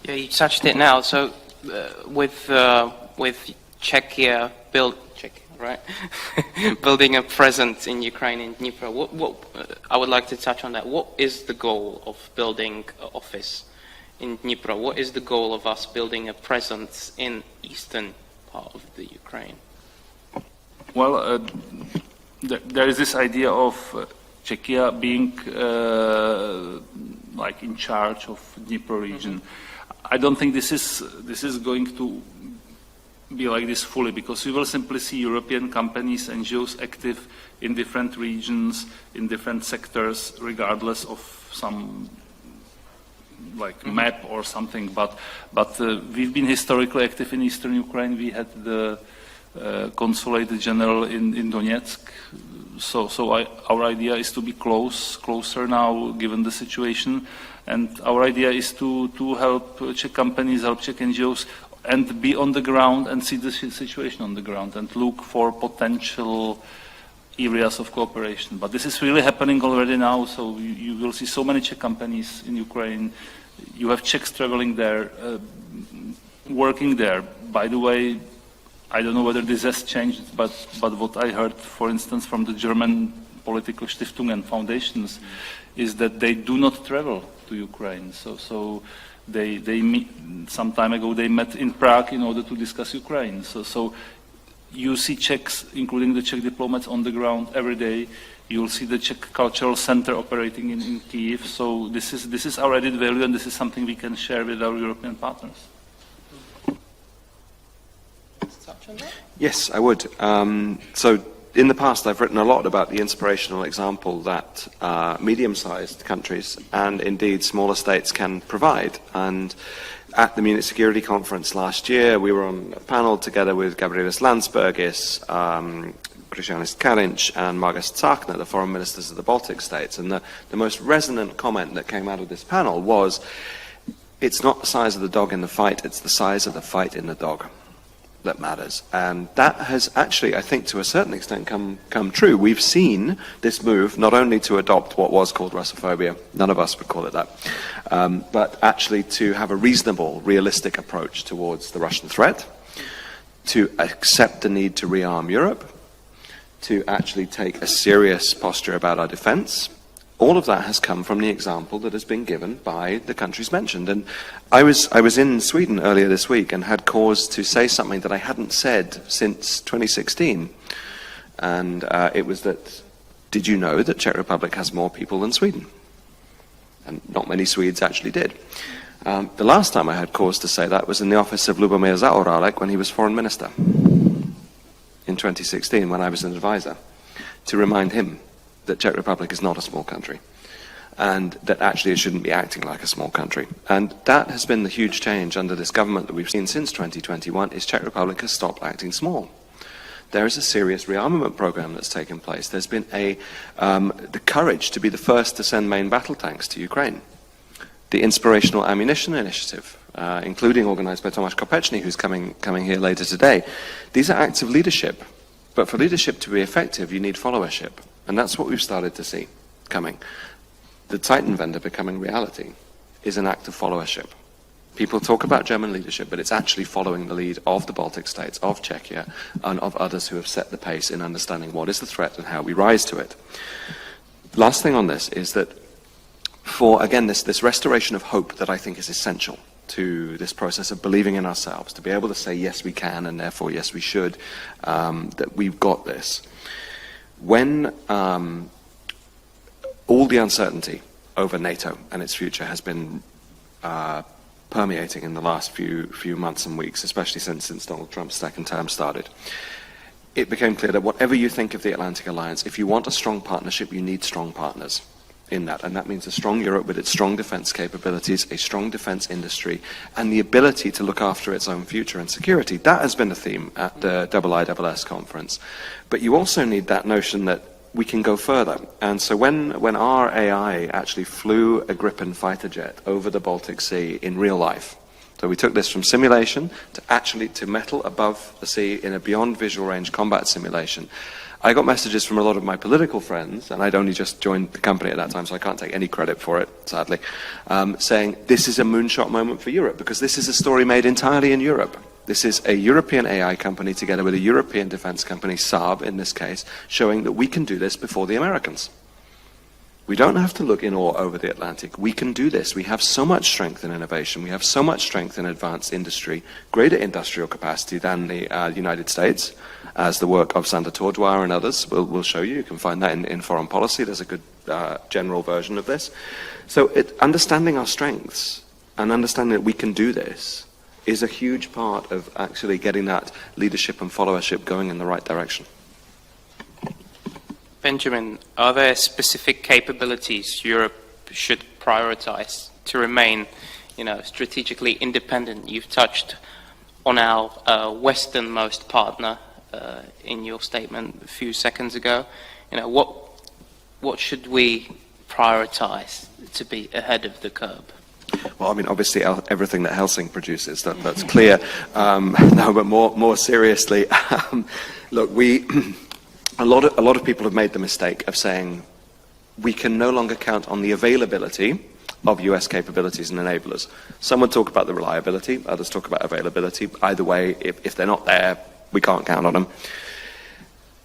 Yeah, you touched it now. So with Czechia right? Building a presence in Ukraine, in Dnipro, what I would like to touch on that. What is the goal of building an office in Dnipro? What is the goal of us building a presence in eastern part of the Ukraine? Well, there is this idea of Czechia being like in charge of Dnipro region. Mm-hmm. I don't think this is going to be like this fully, because we will simply see European companies, NGOs active in different regions, in different sectors, regardless of some like map or something. But we've been historically active in Eastern Ukraine. We had the Consulate General in Donetsk. So our idea is to be closer now, given the situation. And our idea is to help Czech companies, help Czech NGOs, and be on the ground and see the situation on the ground and look for potential areas of cooperation. But this is really happening already now, so you will see so many Czech companies in Ukraine. You have Czechs traveling there, working there. By the way, I don't know whether this has changed, but what I heard, for instance, from the German political Stiftungen foundations, is that they do not travel to Ukraine. So they meet, some time ago they met in Prague in order to discuss Ukraine. So you see Czechs, including the Czech diplomats, on the ground every day. You'll see the Czech Cultural Center operating in Kyiv. So this is our added value, and this is something we can share with our European partners. Yes, I would. So in the past, I've written a lot about the inspirational example that medium-sized countries and indeed smaller states can provide. And at the Munich Security Conference last year, we were on a panel together with Gabrielus Landsbergis, Krišjānis Kariņš, and Margus Tsākner, the foreign ministers of the Baltic states. And the most resonant comment that came out of this panel was, it's not the size of the dog in the fight, it's the size of the fight in the dog that matters. And that has actually, I think, to a certain extent come true. We've seen this move not only to adopt what was called Russophobia, none of us would call it that, but actually to have a reasonable, realistic approach towards the Russian threat, to accept the need to rearm Europe, to actually take a serious posture about our defense. All of that has come from the example that has been given by the countries mentioned. And I was in Sweden earlier this week and had cause to say something that I hadn't said since 2016. And it was that, did you know that Czech Republic has more people than Sweden? And not many Swedes actually did. The last time I had cause to say that was in the office of Lubomir Zaorálek when he was foreign minister in 2016, when I was an advisor, to remind him that Czech Republic is not a small country, and that actually it shouldn't be acting like a small country. And that has been the huge change under this government that we've seen since 2021, is Czech Republic has stopped acting small. There is a serious rearmament program that's taken place. There's been the courage to be the first to send main battle tanks to Ukraine. The Inspirational Ammunition Initiative, including organized by Tomáš Kopečný, who's coming here later today. These are acts of leadership, but for leadership to be effective, you need followership. And that's what we've started to see coming. The Zeitenwende becoming reality is an act of followership. People talk about German leadership, but it's actually following the lead of the Baltic states, of Czechia, and of others who have set the pace in understanding what is the threat and how we rise to it. Last thing on this is that for, again, this restoration of hope that I think is essential to this process of believing in ourselves, to be able to say, yes, we can, and therefore, yes, we should, that we've got this. When all the uncertainty over NATO and its future has been permeating in the last few months and weeks, especially since Donald Trump's second term started, it became clear that whatever you think of the Atlantic Alliance, if you want a strong partnership, you need strong partners in that. And that means a strong Europe with its strong defense capabilities, a strong defense industry, and the ability to look after its own future and security. That has been a theme at the IISS conference. But you also need that notion that we can go further. And so when our AI actually flew a Gripen fighter jet over the Baltic Sea in real life, so we took this from simulation to metal above the sea in a beyond visual range combat simulation, I got messages from a lot of my political friends, and I'd only just joined the company at that time, so I can't take any credit for it, sadly, saying this is a moonshot moment for Europe, because this is a story made entirely in Europe. This is a European AI company together with a European defense company, Saab in this case, showing that we can do this before the Americans. We don't have to look in awe over the Atlantic. We can do this. We have so much strength in innovation. We have so much strength in advanced industry, greater industrial capacity than the United States, as the work of Sander Tordoir and others will show you. You can find that in foreign policy. There's a good general version of this. So understanding our strengths and understanding that we can do this is a huge part of actually getting that leadership and followership going in the right direction. Benjamin, are there specific capabilities Europe should prioritize to remain, strategically independent? You've touched on our westernmost partner in your statement a few seconds ago. What should we prioritize to be ahead of the curve? Well, I mean, obviously, everything that Helsing produces, that's clear. No, but more seriously, look, a lot of people have made the mistake of saying we can no longer count on the availability of US capabilities and enablers. Some would talk about the reliability, others talk about availability. Either way, if they're not there, we can't count on them.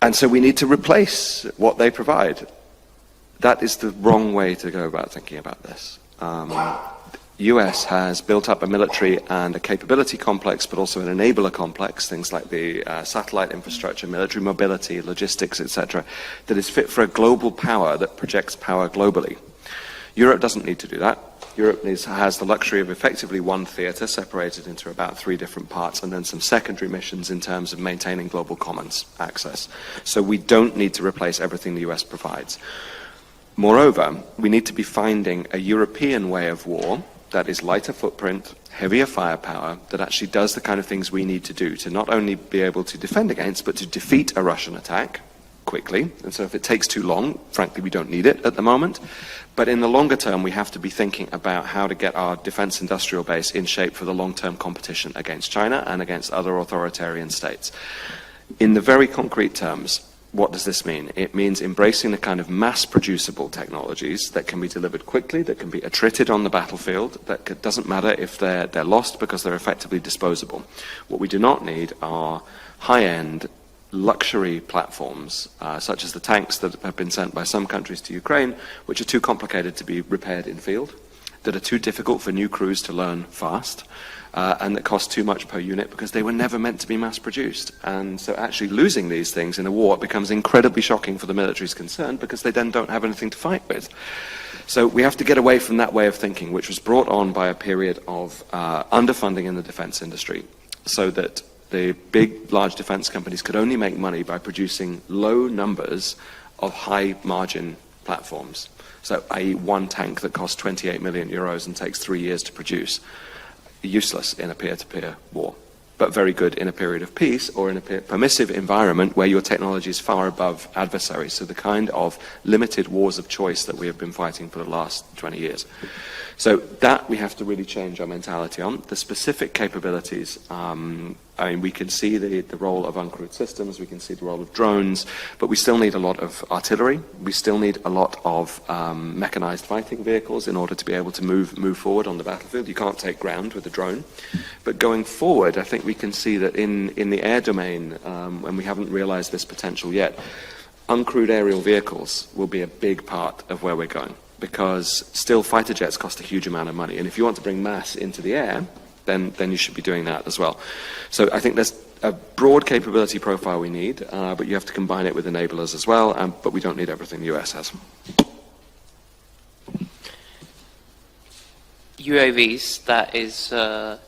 And so we need to replace what they provide. That is the wrong way to go about thinking about this. US has built up a military and a capability complex, but also an enabler complex, things like the satellite infrastructure, military mobility, logistics, etc., that is fit for a global power that projects power globally. Europe doesn't need to do that. Europe has the luxury of effectively one theatre separated into about 3 different parts, and then some secondary missions in terms of maintaining global commons access. So we don't need to replace everything the US provides. Moreover, we need to be finding a European way of war that is lighter footprint, heavier firepower, that actually does the kind of things we need to do to not only be able to defend against, but to defeat a Russian attack quickly. And so if it takes too long, frankly, we don't need it at the moment. But in the longer term, we have to be thinking about how to get our defense industrial base in shape for the long-term competition against China and against other authoritarian states. In the very concrete terms, what does this mean? It means embracing the kind of mass-producible technologies that can be delivered quickly, that can be attrited on the battlefield, that doesn't matter if they're lost because they're effectively disposable. What we do not need are high-end luxury platforms, such as the tanks that have been sent by some countries to Ukraine, which are too complicated to be repaired in field, that are too difficult for new crews to learn fast, and that cost too much per unit because they were never meant to be mass-produced. And so actually losing these things in a war becomes incredibly shocking for the militaries concerned because they then don't have anything to fight with. So we have to get away from that way of thinking, which was brought on by a period of underfunding in the defense industry, so that the big, large defense companies could only make money by producing low numbers of high-margin platforms. So, i.e. one tank that costs 28 million euros and takes 3 years to produce. Useless in a peer-to-peer war, but very good in a period of peace or in a permissive environment where your technology is far above adversaries. So the kind of limited wars of choice that we have been fighting for the last 20 years. So that we have to really change our mentality on. The specific capabilities, I mean, we can see the role of uncrewed systems, we can see the role of drones, but we still need a lot of artillery, we still need a lot of mechanized fighting vehicles in order to be able to move forward on the battlefield. You can't take ground with a drone. But going forward, I think we can see that in the air domain, and we haven't realized this potential yet, uncrewed aerial vehicles will be a big part of where we're going, because still fighter jets cost a huge amount of money, and if you want to bring mass into the air, then you should be doing that as well. So I think there's a broad capability profile we need, but you have to combine it with enablers as well, but we don't need everything the US has. UAVs, that is the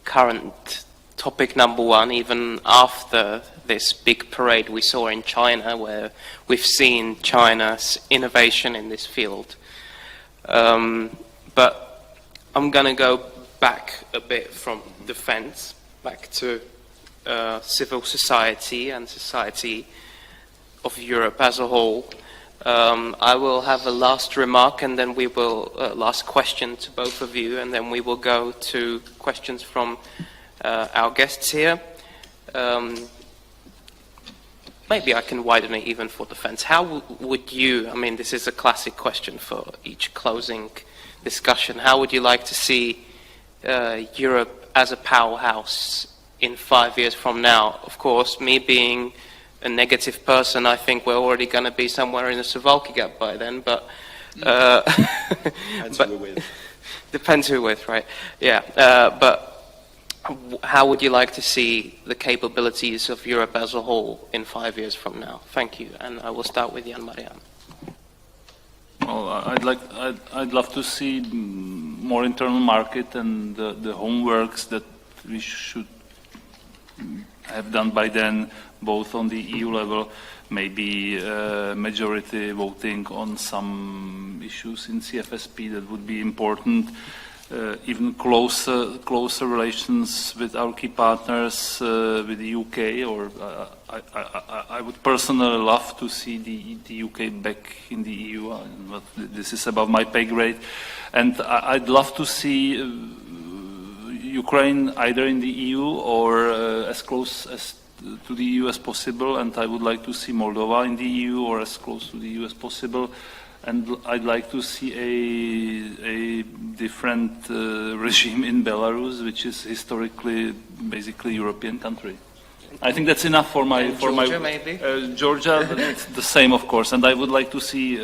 current topic number 1, even after this big parade we saw in China, where we've seen China's innovation in this field. But I'm going to go back a bit from defense, back to civil society and society of Europe as a whole. I will have a last remark, and then we will, last question to both of you, and then we will go to questions from our guests here. Maybe I can widen it even for defense. How would you, I mean, this is a classic question for each closing discussion, how would you like to see Europe as a powerhouse in 5 years from now? Of course, me being a negative person, I think we're already going to be somewhere in the Suwałki Gap by then, but Depends who we're with. Depends who with, right? Yeah, but how would you like to see the capabilities of Europe as a whole in 5 years from now? Thank you, and I will start with Jan Marian. Well, I'd love to see more internal market and the homeworks that we should have done by then, both on the EU level, maybe majority voting on some issues in CFSP that would be important. Even closer relations with our key partners, with the UK, or I would personally love to see the UK back in the EU, but this is above my pay grade. And I'd love to see Ukraine either in the EU or as close as to the EU as possible, and I would like to see Moldova in the EU or as close to the EU as possible. And I'd like to see a different regime in Belarus, which is historically basically European country. I think that's enough for my Georgia, maybe? Georgia. It's the same, of course. And I would like to see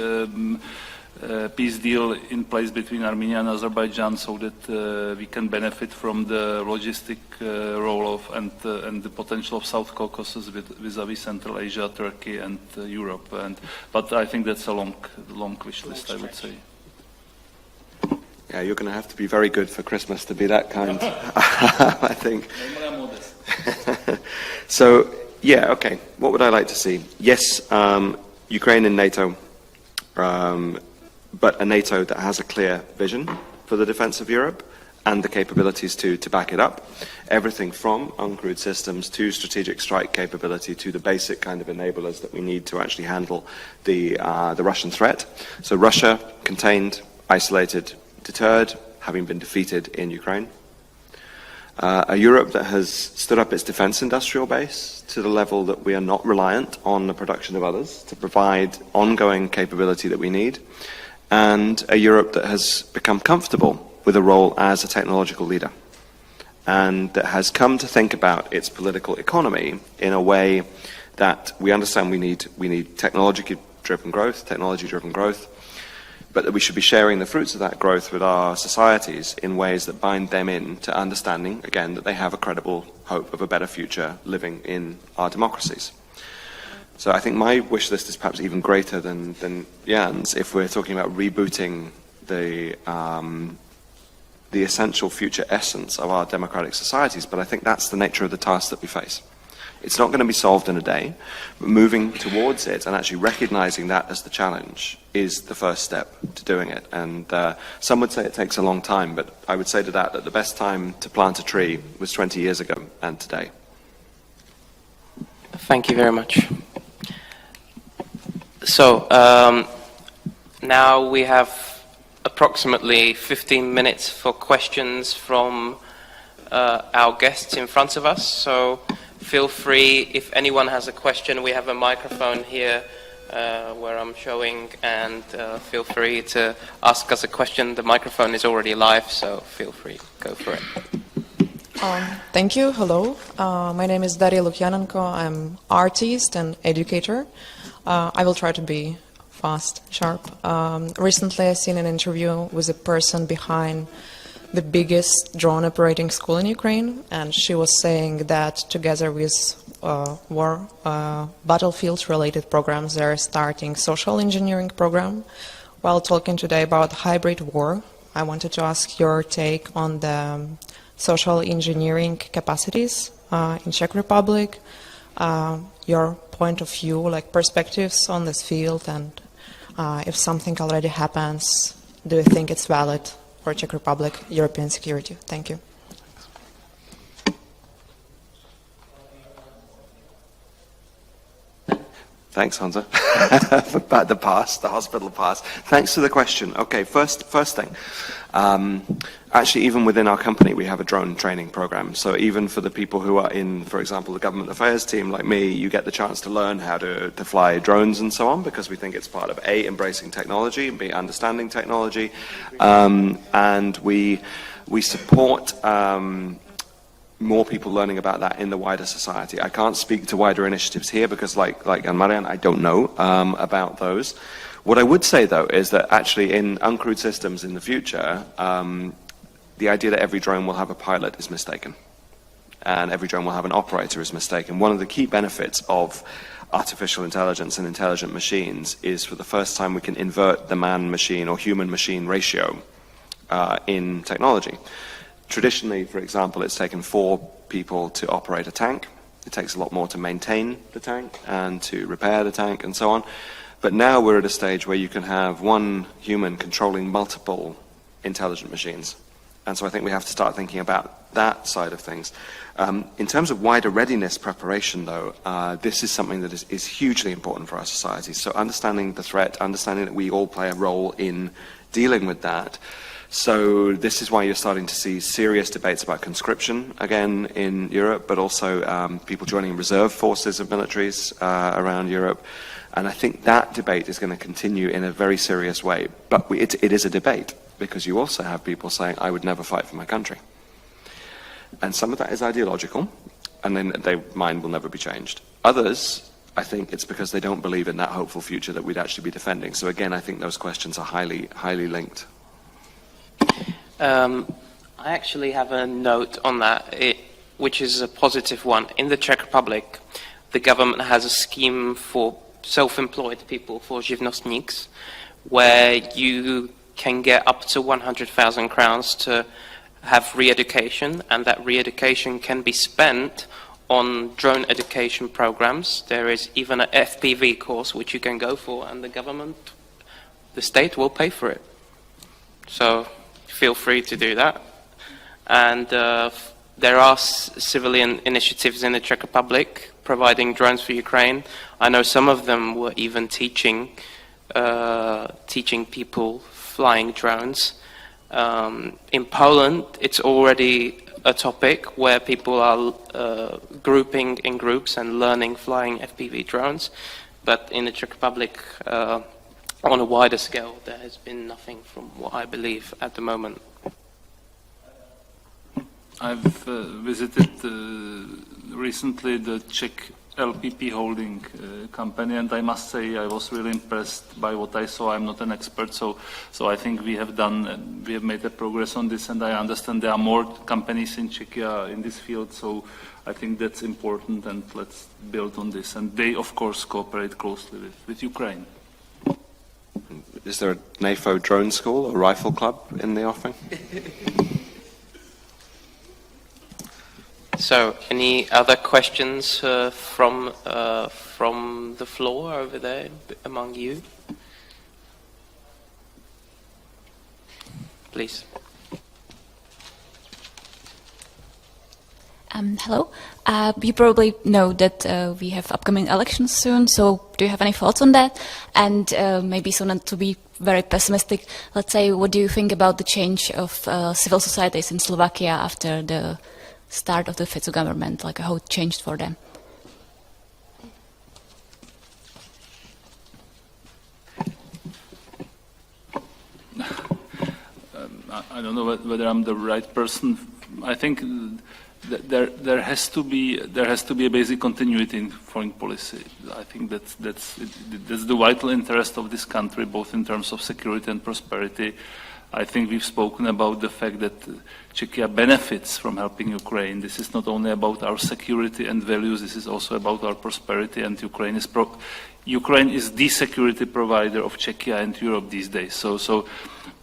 peace deal in place between Armenia and Azerbaijan so that we can benefit from the logistic role of and the potential of South Caucasus vis-à-vis Central Asia, Turkey and Europe. But I think that's a long wish list, I would say. Yeah, you're going to have to be very good for Christmas to be that kind, I think. So, yeah, okay. What would I like to see? Yes, Ukraine in NATO, but a NATO that has a clear vision for the defense of Europe and the capabilities to back it up. Everything from uncrewed systems to strategic strike capability to the basic kind of enablers that we need to actually handle the Russian threat. So Russia contained, isolated, deterred, having been defeated in Ukraine. A Europe that has stood up its defense industrial base to the level that we are not reliant on the production of others to provide ongoing capability that we need. And a Europe that has become comfortable with a role as a technological leader and that has come to think about its political economy in a way that we understand we need technology-driven growth, but that we should be sharing the fruits of that growth with our societies in ways that bind them in to understanding, again, that they have a credible hope of a better future living in our democracies. So I think my wish list is perhaps even greater than Jan's if we're talking about rebooting the essential future essence of our democratic societies, but I think that's the nature of the task that we face. It's not going to be solved in a day, but moving towards it and actually recognizing that as the challenge is the first step to doing it. And some would say it takes a long time, but I would say to that the best time to plant a tree was 20 years ago and today. Thank you very much. So now we have approximately 15 minutes for questions from our guests in front of us. So feel free, if anyone has a question, we have a microphone here where I'm showing, and feel free to ask us a question. The microphone is already live, so feel free, go for it. Thank you. Hello. My name is Daria Lukyanenko. I'm artist and educator. I will try to be fast, sharp. Recently I seen an interview with a person behind the biggest drone operating school in Ukraine, and she was saying that together with war battlefield-related programs, they're starting social engineering program. While talking today about hybrid war, I wanted to ask your take on the social engineering capacities in Czech Republic, your point of view, like perspectives on this field, and if something already happens, do you think it's valid for Czech Republic, European security? Thank you. Thanks, Hansa, about the pass, the hospital pass. Thanks for the question. Okay, first thing. Actually, even within our company, we have a drone training program. So even for the people who are in, for example, the government affairs team like me, you get the chance to learn how to fly drones and so on, because we think it's part of A, embracing technology, and B, understanding technology. And we support more people learning about that in the wider society. I can't speak to wider initiatives here because like Marian, I don't know about those. What I would say, though, is that actually in uncrewed systems in the future, the idea that every drone will have a pilot is mistaken. And every drone will have an operator is mistaken. One of the key benefits of artificial intelligence and intelligent machines is for the first time we can invert the man-machine or human-machine ratio in technology. Traditionally, for example, it's taken 4 people to operate a tank. It takes a lot more to maintain the tank and to repair the tank and so on. But now we're at a stage where you can have one human controlling multiple intelligent machines. And so I think we have to start thinking about that side of things. In terms of wider readiness preparation, though, this is something that is hugely important for our society. So understanding the threat, understanding that we all play a role in dealing with that. So this is why you're starting to see serious debates about conscription again in Europe, but also people joining reserve forces of militaries around Europe. And I think that debate is going to continue in a very serious way. But it is a debate, because you also have people saying, I would never fight for my country. And some of that is ideological, and then their mind will never be changed. Others I think it's because they don't believe in that hopeful future that we'd actually be defending. So again, I think those questions are highly linked. I actually have a note on that, which is a positive one. In the Czech Republic, the government has a scheme for self-employed people, for živnostníks, where you can get up to 100,000 crowns to have re-education, and that re-education can be spent on drone education programs. There is even an FPV course which you can go for, and the government, the state will pay for it. So feel free to do that. And there are civilian initiatives in the Czech Republic providing drones for Ukraine. I know some of them were even teaching people flying drones. In Poland, it's already a topic where people are grouping in groups and learning flying FPV drones. But in the Czech Republic, on a wider scale, there has been nothing from what I believe at the moment. I've visited recently the Czech LPP holding company, and I must say I was really impressed by what I saw. I'm not an expert, so I think we have made a progress on this, and I understand there are more companies in Czechia in this field, so I think that's important, and let's build on this. And they, of course, cooperate closely with Ukraine. Is there a NAFO drone school or rifle club in the offing? So, any other questions from the floor over there among you? Please. Hello. You probably know that we have upcoming elections soon, so do you have any thoughts on that? And maybe so not to be very pessimistic, let's say, what do you think about the change of civil societies in Slovakia after the start of the Fico government, like how it changed for them? I don't know whether I'm the right person. I think there has to be a basic continuity in foreign policy. I think that's the vital interest of this country, both in terms of security and prosperity. I think we've spoken about the fact that Czechia benefits from helping Ukraine. This is not only about our security and values, this is also about our prosperity, and Ukraine is the security provider of Czechia and Europe these days. So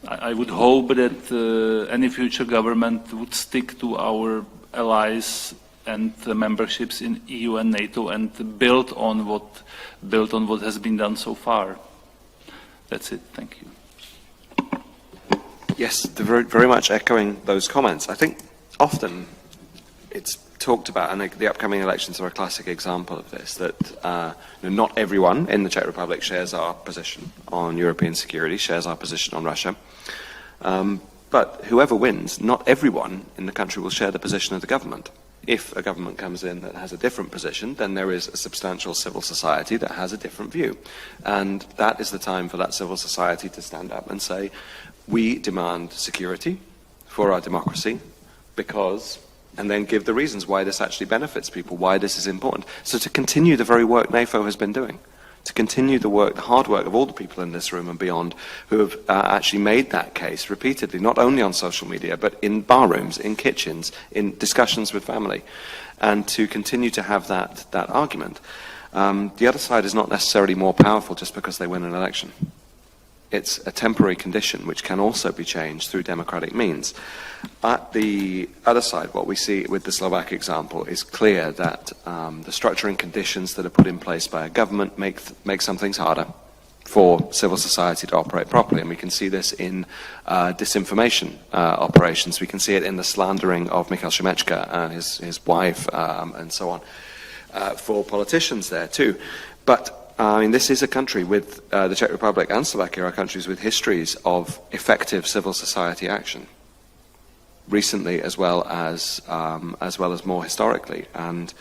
I would hope that any future government would stick to our allies and memberships in EU and NATO and build on what has been done so far. That's it. Thank you. Yes, very much echoing those comments. I think often it's talked about, and the upcoming elections are a classic example of this, that not everyone in the Czech Republic shares our position on European security, shares our position on Russia. But whoever wins, not everyone in the country will share the position of the government. If a government comes in that has a different position, then there is a substantial civil society that has a different view. And that is the time for that civil society to stand up and say, we demand security for our democracy because, and then give the reasons why this actually benefits people, why this is important. So to continue the very work NAFO has been doing, to continue the work, the hard work of all the people in this room and beyond who have actually made that case repeatedly, not only on social media, but in bar rooms, in kitchens, in discussions with family, and to continue to have that argument. The other side is not necessarily more powerful just because they win an election. It's a temporary condition which can also be changed through democratic means. At the other side, what we see with the Slovak example is clear that the structuring conditions that are put in place by a government make some things harder for civil society to operate properly. And we can see this in disinformation operations. We can see it in the slandering of Michal Šimečka and his wife and so on, for politicians there too. But I mean, this is a country with, the Czech Republic and Slovakia are countries with histories of effective civil society action, recently as well as more historically. And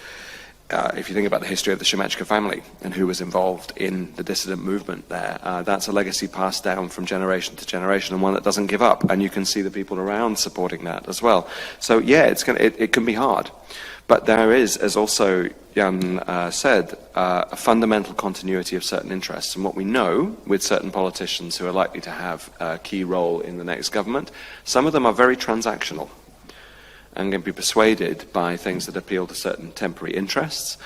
if you think about the history of the Šimečka family and who was involved in the dissident movement there, that's a legacy passed down from generation to generation, and one that doesn't give up. And you can see the people around supporting that as well. So yeah, it can be hard. But there is, as also Jan said, a fundamental continuity of certain interests. And what we know with certain politicians who are likely to have a key role in the next government, some of them are very transactional and can be persuaded by things that appeal to certain temporary interests.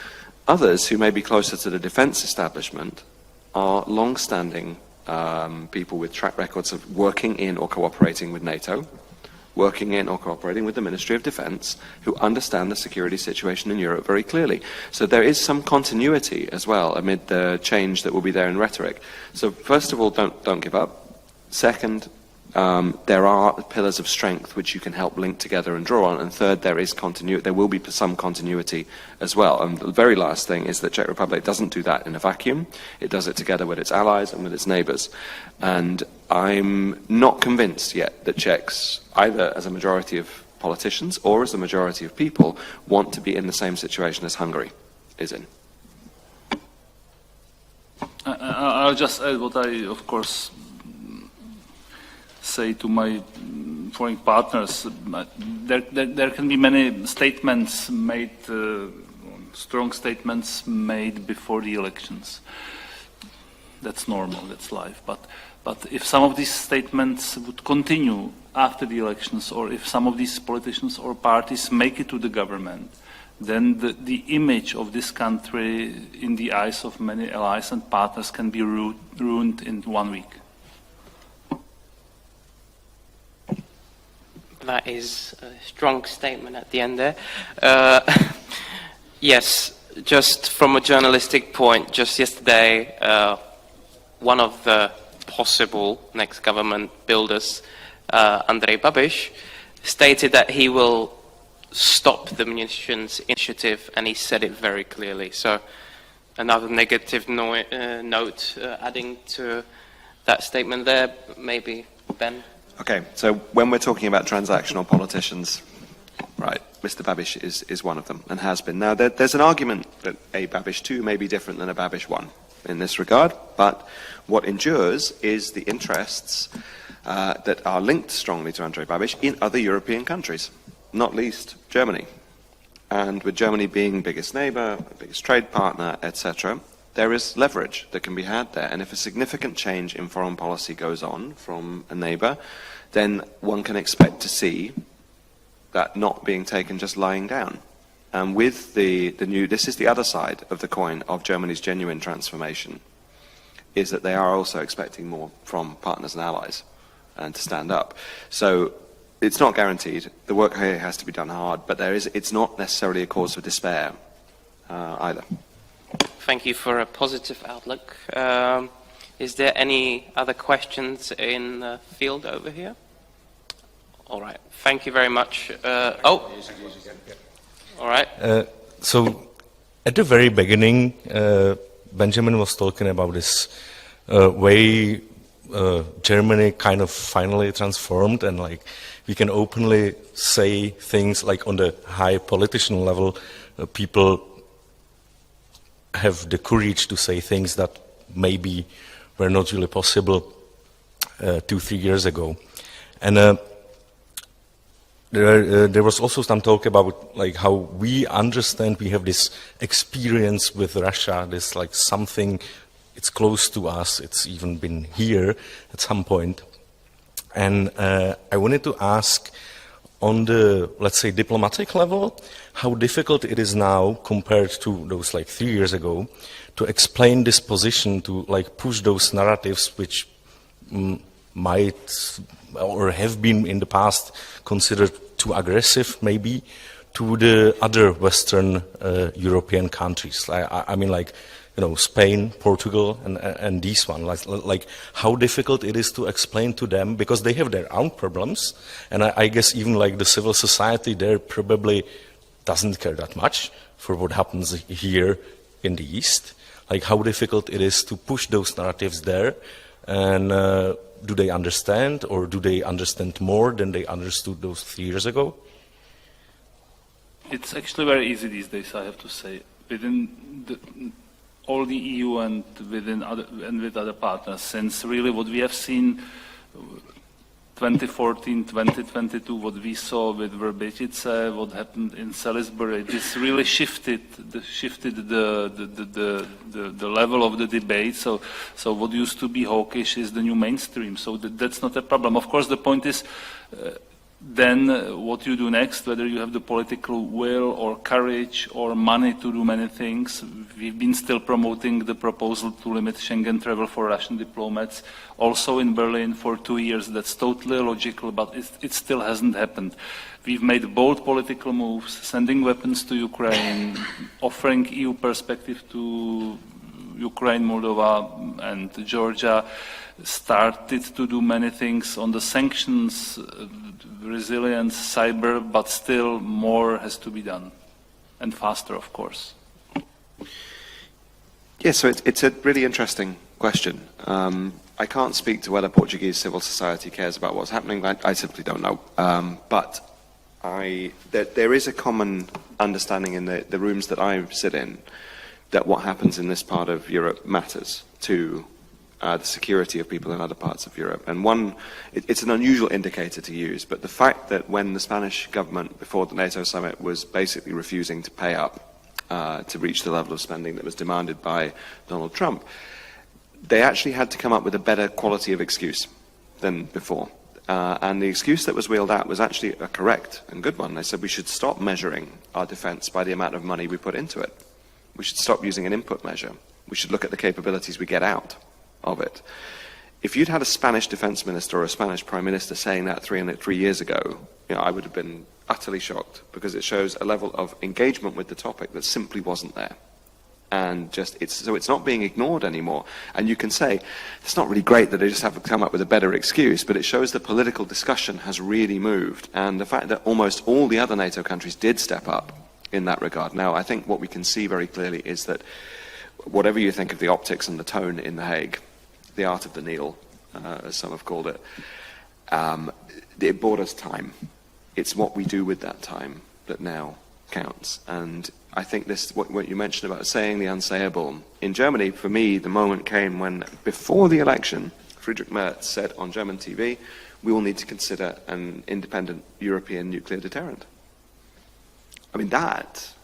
Others, who may be closer to the defence establishment, are long-standing people with track records of working in or cooperating with NATO, working in or cooperating with the Ministry of Defence, who understand the security situation in Europe very clearly. So there is some continuity as well amid the change that will be there in rhetoric. So first of all, don't give up. Second, there are pillars of strength which you can help link together and draw on. And third, there will be some continuity as well. And the very last thing is that Czech Republic doesn't do that in a vacuum. It does it together with its allies and with its neighbours. And I'm not convinced yet that Czechs, either as a majority of politicians or as a majority of people, want to be in the same situation as Hungary is in. I'll just add what I, of course, say to my foreign partners. There can be many statements made, strong statements made before the elections. That's normal, that's life. But if some of these statements would continue after the elections, or if some of these politicians or parties make it to the government, then the image of this country in the eyes of many allies and partners can be ruined in 1 week. That is a strong statement at the end there. Yes, just from a journalistic point, just yesterday, one of the possible next government builders, Andrej Babiš, stated that he will stop the munitions initiative, and he said it very clearly. So another negative note adding to that statement there, maybe Ben? Okay, so when we're talking about transactional politicians, right, Mr. Babiš is one of them and has been. Now, there's an argument that a Babiš 2 may be different than a Babiš 1 in this regard, but what endures is the interests that are linked strongly to Andrej Babiš in other European countries, not least Germany. And with Germany being biggest neighbour, biggest trade partner, etc., there is leverage that can be had there. And if a significant change in foreign policy goes on from a neighbour, then one can expect to see that not being taken just lying down. And with the new, this is the other side of the coin of Germany's genuine transformation, is that they are also expecting more from partners and allies and to stand up. So it's not guaranteed. The work here has to be done hard, but it's not necessarily a cause for despair either. Thank you for a positive outlook. Is there any other questions in the field over here? All right. Thank you very much. All right. So, at the very beginning, Benjamin was talking about this way Germany kind of finally transformed, and like we can openly say things like on the high politician level, people have the courage to say things that maybe were not really possible 2-3 years ago. And there was also some talk about like how we understand, we have this experience with Russia, this like something, it's close to us, it's even been here at some point. And I wanted to ask, on the, let's say, diplomatic level, how difficult it is now compared to those like 3 years ago to explain this position, to like push those narratives which might or have been in the past considered too aggressive maybe to the other Western European countries. I mean, like, you know, Spain, Portugal, and these ones. Like how difficult it is to explain to them, because they have their own problems, and I guess even like the civil society there probably doesn't care that much for what happens here in the East. Like how difficult it is to push those narratives there, and do they understand, or do they understand more than they understood those 3 years ago? It's actually very easy these days, I have to say, within all the EU and with other partners, since really what we have seen 2014, 2022, what we saw with Verbětice, what happened in Salisbury, this really shifted the level of the debate. So what used to be hawkish is the new mainstream. So that's not a problem. Of course, the point is then what you do next, whether you have the political will or courage or money to do many things. We've been still promoting the proposal to limit Schengen travel for Russian diplomats, also in Berlin for 2 years. That's totally logical, but it still hasn't happened. We've made bold political moves, sending weapons to Ukraine, offering EU perspective to Ukraine, Moldova, and Georgia, started to do many things on the sanctions, resilience, cyber, but still more has to be done, and faster, of course. Yeah, so it's a really interesting question. I can't speak to whether Portuguese civil society cares about what's happening. I simply don't know. But there is a common understanding in the rooms that I sit in that what happens in this part of Europe matters to the security of people in other parts of Europe. And it's an unusual indicator to use, but the fact that when the Spanish government before the NATO summit was basically refusing to pay up to reach the level of spending that was demanded by Donald Trump, they actually had to come up with a better quality of excuse than before. And the excuse that was wheeled out was actually a correct and good one. They said we should stop measuring our defense by the amount of money we put into it. We should stop using an input measure. We should look at the capabilities we get out of it. If you'd had a Spanish defense minister or a Spanish prime minister saying that 3 years ago, I would have been utterly shocked, because it shows a level of engagement with the topic that simply wasn't there. And it's not being ignored anymore. And you can say, it's not really great that they just have to come up with a better excuse, but it shows the political discussion has really moved. And the fact that almost all the other NATO countries did step up in that regard. Now, I think what we can see very clearly is that whatever you think of the optics and the tone in The Hague, the art of the kneel, as some have called it, it bought us time. It's what we do with that time that now counts. And I think what you mentioned about saying the unsayable. In Germany, for me, the moment came when, before the election, Friedrich Merz said on German TV, we will need to consider an independent European nuclear deterrent. I mean, that's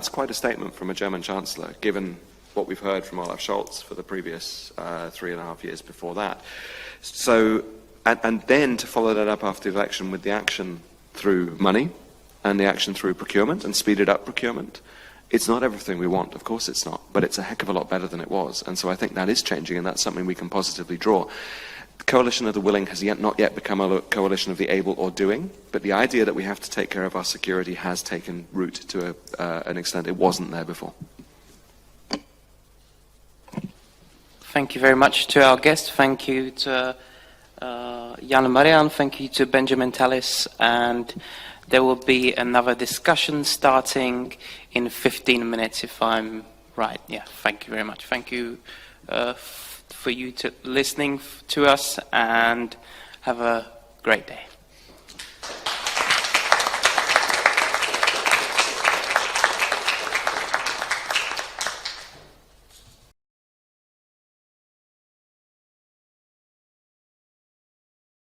quite a statement from a German chancellor, given what we've heard from Olaf Scholz for the previous 3.5 years before that. So, and then to follow that up after the election with the action through money and the action through procurement and speeded up procurement. It's not everything we want, of course it's not, but it's a heck of a lot better than it was. And so I think that is changing, and that's something we can positively draw. The coalition of the willing has not yet become a coalition of the able or doing, but the idea that we have to take care of our security has taken root to an extent it wasn't there before. Thank you very much to our guest. Thank you to Jan and Marian. Thank you to Benjamin Tallis. And there will be another discussion starting in 15 minutes, if I'm right. Yeah, thank you very much. Thank you for you listening to us, and have a great day.